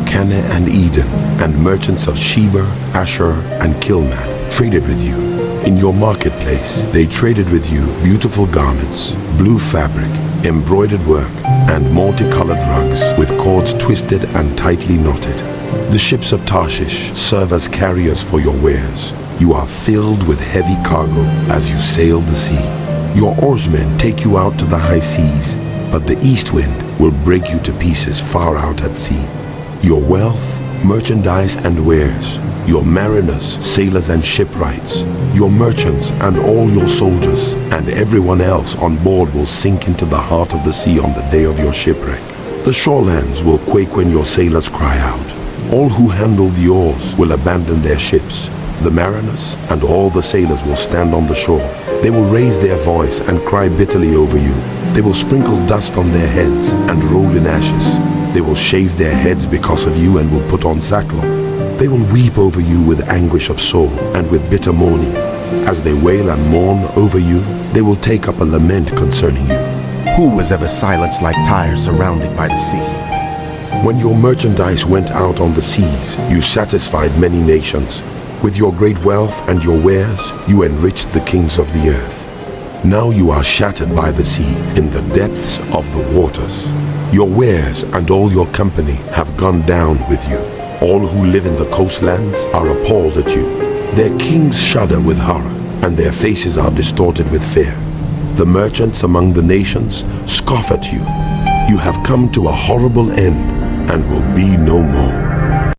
Canaan, and Eden, and merchants of Sheba, Asher, and Kilmad traded with you. In your marketplace, they traded with you beautiful garments, blue fabric, embroidered work, and multicolored rugs with cords twisted and tightly knotted. The ships of Tarshish serve as carriers for your wares. You are filled with heavy cargo as you sail the sea. Your oarsmen take you out to the high seas, but the east wind will break you to pieces far out at sea. Your wealth, merchandise, and wares, your mariners, sailors, and shipwrights, your merchants, and all your soldiers, and everyone else on board will sink into the heart of the sea on the day of your shipwreck. The shorelands will quake when your sailors cry out. All who handle the oars will abandon their ships. The mariners and all the sailors will stand on the shore. They will raise their voice and cry bitterly over you. They will sprinkle dust on their heads and roll in ashes. They will shave their heads because of you and will put on sackcloth. They will weep over you with anguish of soul and with bitter mourning. As they wail and mourn over you, they will take up a lament concerning you. Who was ever silenced like Tyre surrounded by the sea? When your merchandise went out on the seas, you satisfied many nations. With your great wealth and your wares, you enriched the kings of the earth. Now you are shattered by the sea in the depths of the waters. Your wares and all your company have gone down with you. All who live in the coastlands are appalled at you. Their kings shudder with horror, and their faces are distorted with fear. The merchants among the nations scoff at you. You have come to a horrible end and will be no more.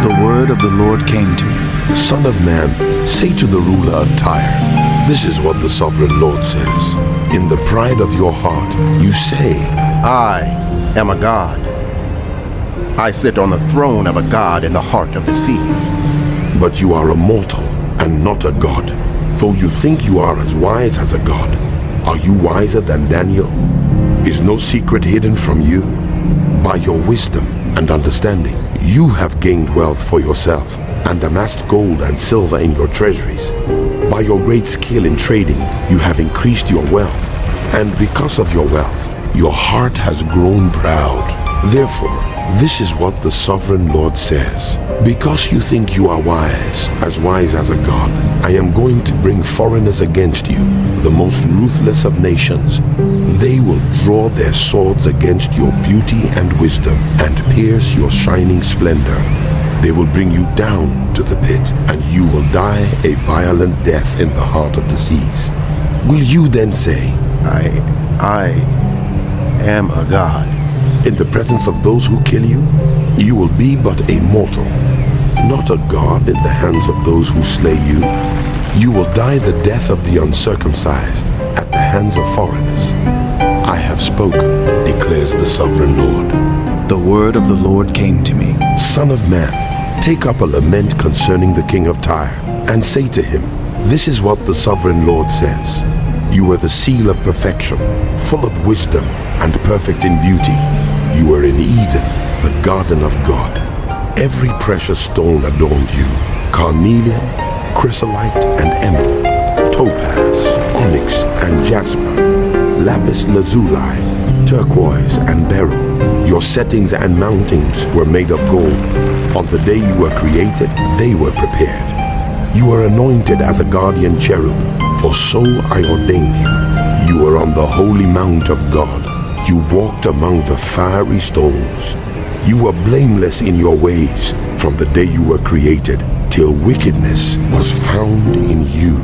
The word of the Lord came to me. Son of man, say to the ruler of Tyre, this is what the sovereign Lord says. In the pride of your heart, you say, I am a god. I sit on the throne of a god in the heart of the seas. But you are a mortal and not a god. Though you think you are as wise as a god, are you wiser than Daniel? Is no secret hidden from you? By your wisdom and understanding, you have gained wealth for yourself and amassed gold and silver in your treasuries. By your great skill in trading, you have increased your wealth, and because of your wealth, your heart has grown proud. Therefore, this is what the sovereign Lord says. Because you think you are wise as a god, I am going to bring foreigners against you, the most ruthless of nations. They will draw their swords against your beauty and wisdom and pierce your shining splendor. They will bring you down to the pit, and you will die a violent death in the heart of the seas. Will you then say, I am a god? In the presence of those who kill you, you will be but a mortal, not a god in the hands of those who slay you. You will die the death of the uncircumcised at the hands of foreigners. I have spoken, declares the sovereign Lord. The word of the Lord came to me. Son of man, take up a lament concerning the king of Tyre, and say to him, this is what the sovereign Lord says. You were the seal of perfection, full of wisdom and perfect in beauty. You were in Eden, the garden of God. Every precious stone adorned you: carnelian, chrysolite, and emerald, topaz, onyx, and jasper, lapis lazuli, turquoise, and beryl. Your settings and mountings were made of gold. On the day you were created, they were prepared. You were anointed as a guardian cherub, for so I ordained you. You were on the holy mount of God. You walked among the fiery stones. You were blameless in your ways from the day you were created, till wickedness was found in you.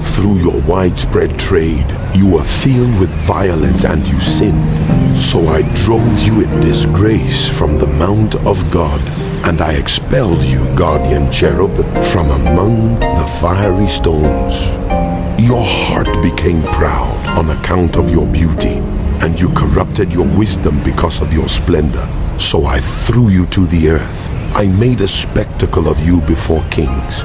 Through your widespread trade, you were filled with violence and you sinned. So I drove you in disgrace from the mount of God, and I expelled you, guardian cherub, from among the fiery stones. Your heart became proud on account of your beauty, and you corrupted your wisdom because of your splendor. So I threw you to the earth. I made a spectacle of you before kings.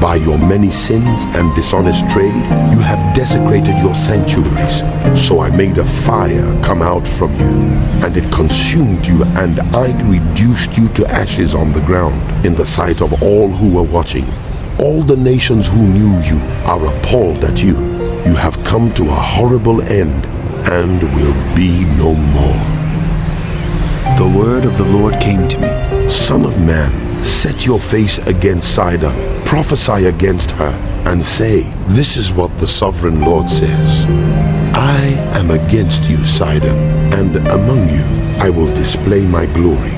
By your many sins and dishonest trade, you have desecrated your sanctuaries. So I made a fire come out from you, and it consumed you, and I reduced you to ashes on the ground in the sight of all who were watching. All the nations who knew you are appalled at you. You have come to a horrible end and will be no more. The word of the Lord came to me. Son of man, set your face against Sidon, prophesy against her, and say, this is what the sovereign Lord says. I am against you, Sidon, and among you I will display my glory.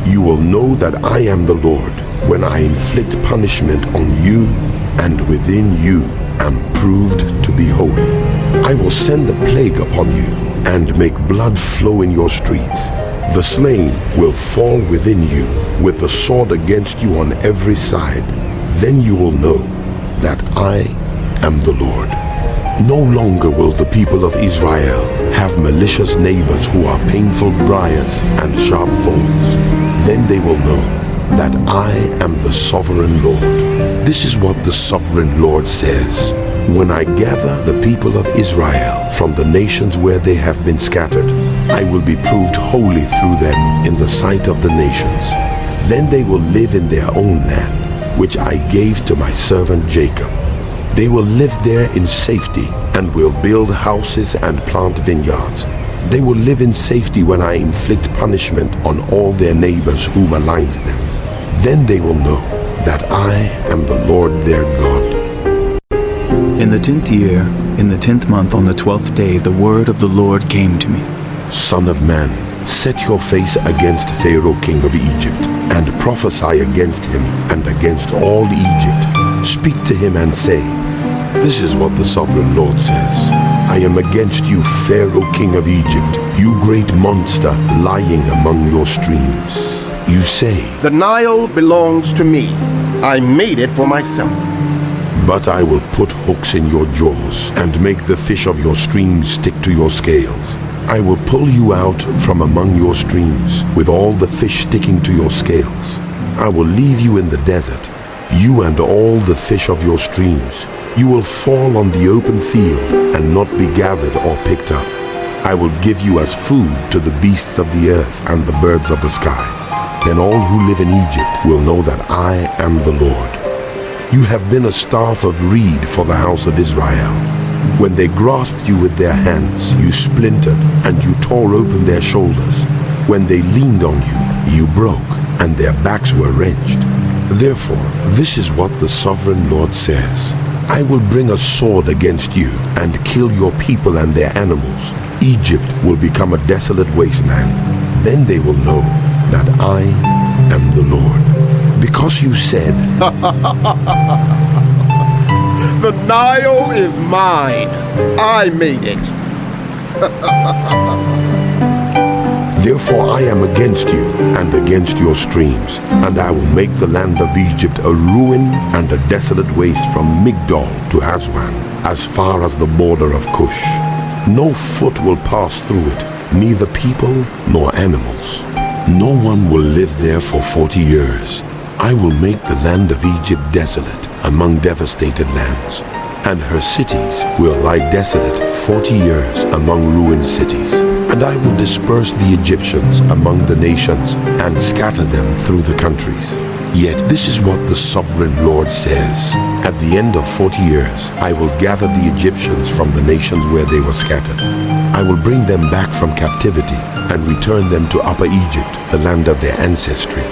You will know that I am the Lord when I inflict punishment on you, and within you am proved to be holy. I will send a plague upon you, and make blood flow in your streets. The slain will fall within you, with the sword against you on every side. Then you will know that I am the Lord. No longer will the people of Israel have malicious neighbors who are painful briars and sharp thorns. Then they will know that I am the sovereign Lord. This is what the sovereign Lord says. When I gather the people of Israel from the nations where they have been scattered, I will be proved holy through them in the sight of the nations. Then they will live in their own land, which I gave to my servant Jacob. They will live there in safety and will build houses and plant vineyards. They will live in safety when I inflict punishment on all their neighbors who maligned them. Then they will know that I am the Lord their God. In the 10th year, in the 10th month, on the 12th day, the word of the Lord came to me. Son of man, set your face against Pharaoh king of Egypt, and prophesy against him and against all Egypt. Speak to him and say, this is what the sovereign Lord says. I am against you, Pharaoh king of Egypt, you great monster lying among your streams. You say, The Nile belongs to me. I made it for myself. but I will put hooks in your jaws and make the fish of your streams stick to your scales. I will pull you out from among your streams with all the fish sticking to your scales. I will leave you in the desert, you and all the fish of your streams. You will fall on the open field and not be gathered or picked up. I will give you as food to the beasts of the earth and the birds of the sky. Then all who live in Egypt will know that I am the Lord. You have been a staff of reed for the house of Israel. When they grasped you with their hands, you splintered and you tore open their shoulders. When they leaned on you, you broke and their backs were wrenched. Therefore, this is what the sovereign Lord says. I will bring a sword against you and kill your people and their animals. Egypt will become a desolate wasteland. Then they will know that I am the Lord. Because you said, The Nile is mine. I made it. therefore I am against you and against your streams, and I will make the land of Egypt a ruin and a desolate waste from Migdol to Aswan, as far as the border of Cush. No foot will pass through it, neither people nor animals. No one will live there for 40 years. I will make the land of Egypt desolate among devastated lands, and her cities will lie desolate 40 years among ruined cities. And I will disperse the Egyptians among the nations and scatter them through the countries. Yet this is what the sovereign Lord says. At the end of 40 years, I will gather the Egyptians from the nations where they were scattered. I will bring them back from captivity and return them to Upper Egypt, the land of their ancestry.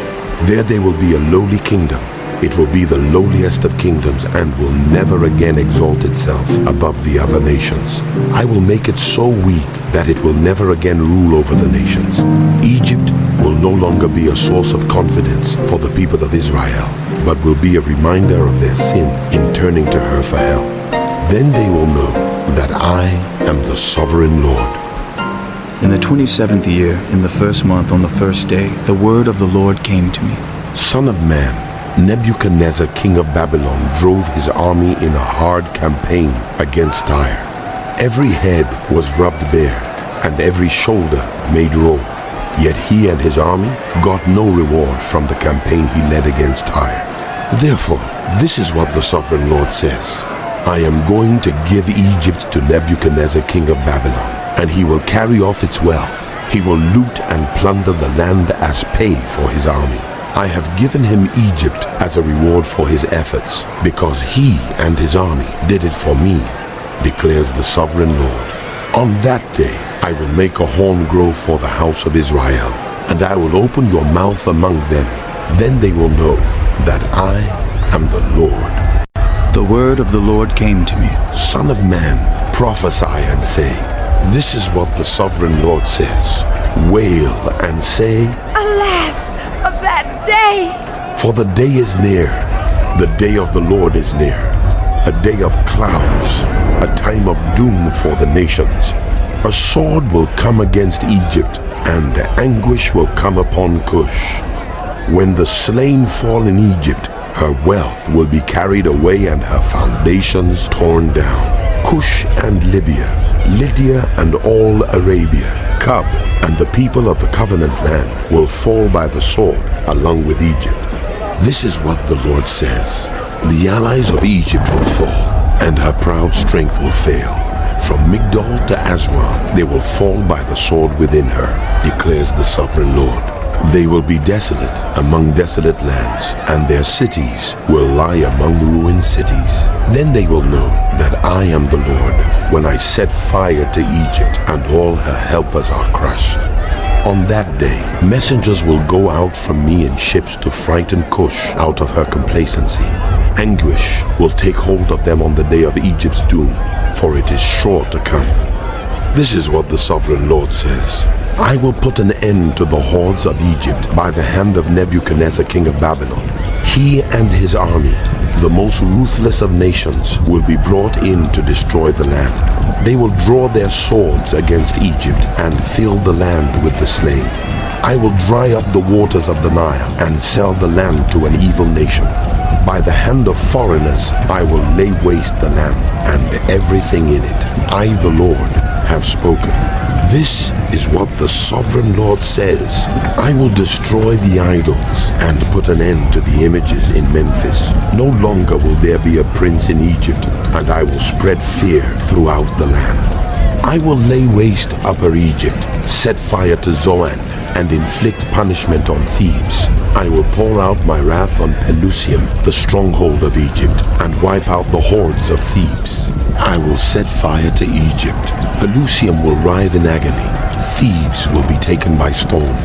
There they will be a lowly kingdom. It will be the lowliest of kingdoms and will never again exalt itself above the other nations. I will make it so weak that it will never again rule over the nations. Egypt will no longer be a source of confidence for the people of Israel, but will be a reminder of their sin in turning to her for help. Then they will know that I am the sovereign Lord. In the 27th year, in the 1st month, on the 1st day, the word of the Lord came to me. Son of man, Nebuchadnezzar, king of Babylon, drove his army in a hard campaign against Tyre. Every head was rubbed bare, and every shoulder made raw. Yet he and his army got no reward from the campaign he led against Tyre. Therefore, this is what the sovereign Lord says. I am going to give Egypt to Nebuchadnezzar, king of Babylon, and he will carry off its wealth. He will loot and plunder the land as pay for his army. I have given him Egypt as a reward for his efforts, because he and his army did it for me, declares the sovereign Lord. On that day, I will make a horn grow for the house of Israel. and I will open your mouth among them. Then they will know that I am the Lord. The word of the Lord came to me. Son of man, prophesy and say, this is what the sovereign Lord says. Wail and say, Alas, for that day! for the day is near, the day of the Lord is near, a day of clouds, a time of doom for the nations. A sword will come against Egypt, and anguish will come upon Cush. When the slain fall in Egypt, her wealth will be carried away and her foundations torn down. Cush and Libya, Lydia and all Arabia, Cub and the people of the covenant land will fall by the sword along with Egypt. This is what the Lord says. The allies of Egypt will fall, and her proud strength will fail. From Migdol to Aswan, they will fall by the sword within her, declares the sovereign Lord. They will be desolate among desolate lands, and their cities will lie among ruined cities. Then they will know that I am the Lord, when I set fire to Egypt, and all her helpers are crushed. On that day, messengers will go out from me in ships to frighten Cush out of her complacency. Anguish will take hold of them on the day of Egypt's doom, for it is sure to come. This is what the sovereign Lord says. I will put an end to the hordes of Egypt by the hand of Nebuchadnezzar, king of Babylon. He and his army, the most ruthless of nations, will be brought in to destroy the land. They will draw their swords against Egypt and fill the land with the slain. I will dry up the waters of the Nile and sell the land to an evil nation. By the hand of foreigners I will lay waste the land and everything in it. I, the Lord, have spoken. This is what the sovereign Lord says. I will destroy the idols and put an end to the images in Memphis. No longer will there be a prince in Egypt, and I will spread fear throughout the land. I will lay waste Upper Egypt, set fire to Zoan, and inflict punishment on Thebes. I will pour out my wrath on Pelusium, the stronghold of Egypt, and wipe out the hordes of Thebes. I will set fire to Egypt. Pelusium will writhe in agony. Thebes will be taken by storm.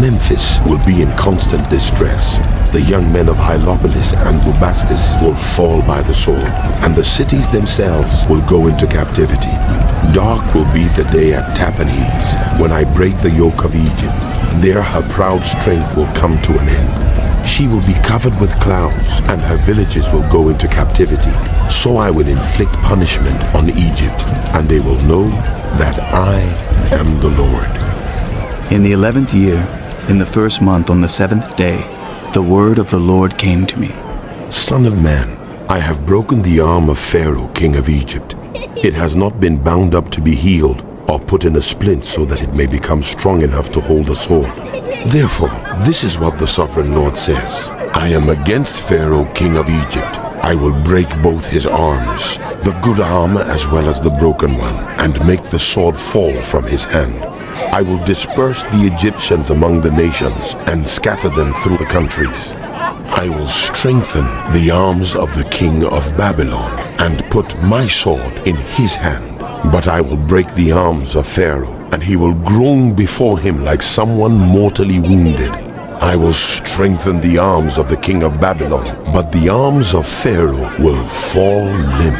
Memphis will be in constant distress. The young men of Hylopolis and Bubastis will fall by the sword, and the cities themselves will go into captivity. Dark will be the day at Tahpanhes, when I break the yoke of Egypt. There her proud strength will come to an end. She will be covered with clouds, and her villages will go into captivity. So I will inflict punishment on Egypt, and they will know that I am the Lord. In the 11th year, in the first month on the 7th day, the word of the Lord came to me. Son of man, I have broken the arm of Pharaoh, king of Egypt. It has not been bound up to be healed, or put in a splint so that it may become strong enough to hold a sword. Therefore, this is what the sovereign Lord says. I am against Pharaoh, king of Egypt. I will break both his arms, the good arm as well as the broken one, and make the sword fall from his hand. I will disperse the Egyptians among the nations and scatter them through the countries. I will strengthen the arms of the king of Babylon and put my sword in his hand. But I will break the arms of Pharaoh, and he will groan before him like someone mortally wounded. I will strengthen the arms of the king of Babylon, but the arms of Pharaoh will fall limp.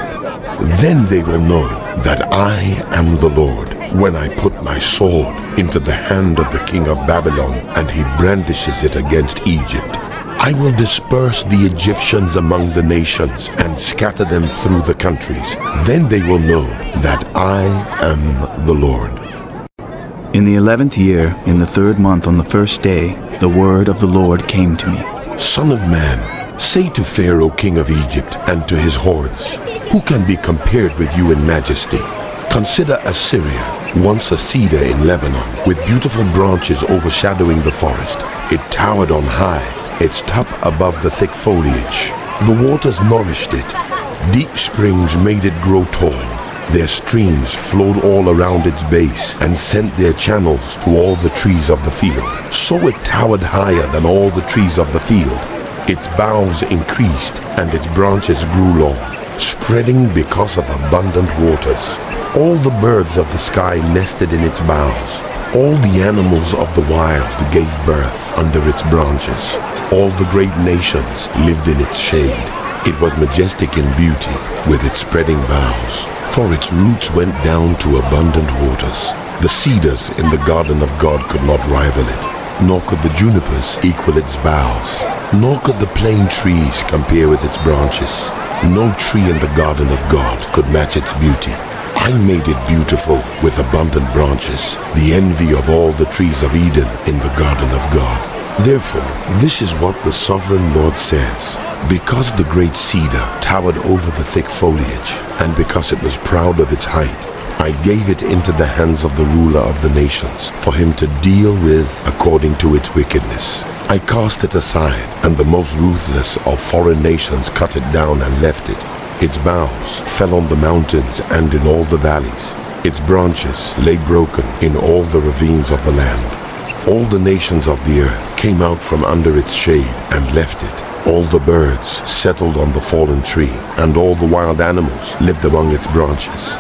Then they will know that I am the Lord, when I put my sword into the hand of the king of Babylon, and he brandishes it against Egypt. I will disperse the Egyptians among the nations and scatter them through the countries. Then they will know that I am the Lord. In the 11th year, in the 3rd month on the 1st day, the word of the Lord came to me. Son of man, say to Pharaoh, king of Egypt, and to his hordes, who can be compared with you in majesty? Consider Assyria, once a cedar in Lebanon, with beautiful branches overshadowing the forest. It towered on high, its top above the thick foliage. The waters nourished it. Deep springs made it grow tall. Their streams flowed all around its base and sent their channels to all the trees of the field. So it towered higher than all the trees of the field. Its boughs increased and its branches grew long, spreading because of abundant waters. All the birds of the sky nested in its boughs. All the animals of the wild gave birth under its branches. All the great nations lived in its shade. It was majestic in beauty, with its spreading boughs, for its roots went down to abundant waters. The cedars in the garden of God could not rival it, nor could the junipers equal its boughs, nor could the plane trees compare with its branches. No tree in the garden of God could match its beauty. I made it beautiful with abundant branches, the envy of all the trees of Eden in the garden of God. Therefore, this is what the sovereign Lord says. Because the great cedar towered over the thick foliage, and because it was proud of its height, I gave it into the hands of the ruler of the nations, for him to deal with according to its wickedness. I cast it aside, and the most ruthless of foreign nations cut it down and left it. Its boughs fell on the mountains and in all the valleys. Its branches lay broken in all the ravines of the land. All the nations of the earth came out from under its shade and left it. All the birds settled on the fallen tree, and all the wild animals lived among its branches.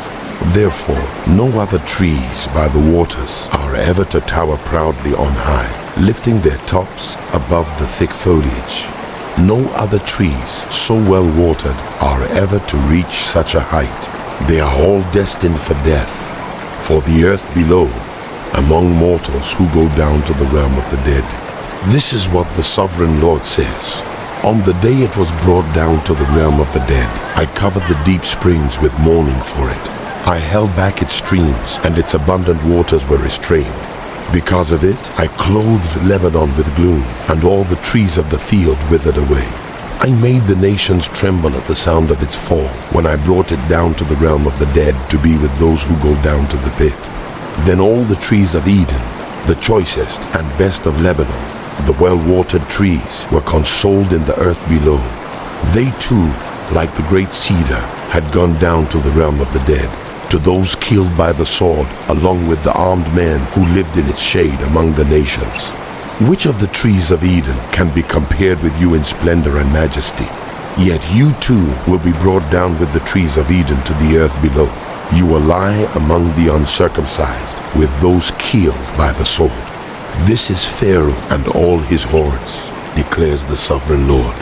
Therefore, no other trees by the waters are ever to tower proudly on high, lifting their tops above the thick foliage. No other trees so well watered are ever to reach such a height. They are all destined for death, for the earth below, among mortals who go down to the realm of the dead. This is what the sovereign Lord says. On the day it was brought down to the realm of the dead, I covered the deep springs with mourning for it. I held back its streams, and its abundant waters were restrained. Because of it, I clothed Lebanon with gloom, and all the trees of the field withered away. I made the nations tremble at the sound of its fall, when I brought it down to the realm of the dead to be with those who go down to the pit. Then all the trees of Eden, the choicest and best of Lebanon, the well-watered trees, were consoled in the earth below. They too, like the great cedar, had gone down to the realm of the dead, to those killed by the sword, along with the armed men who lived in its shade among the nations. Which of the trees of Eden can be compared with you in splendor and majesty? Yet you too will be brought down with the trees of Eden to the earth below. You will lie among the uncircumcised, with those killed by the sword. This is Pharaoh and all his hordes, declares the sovereign Lord.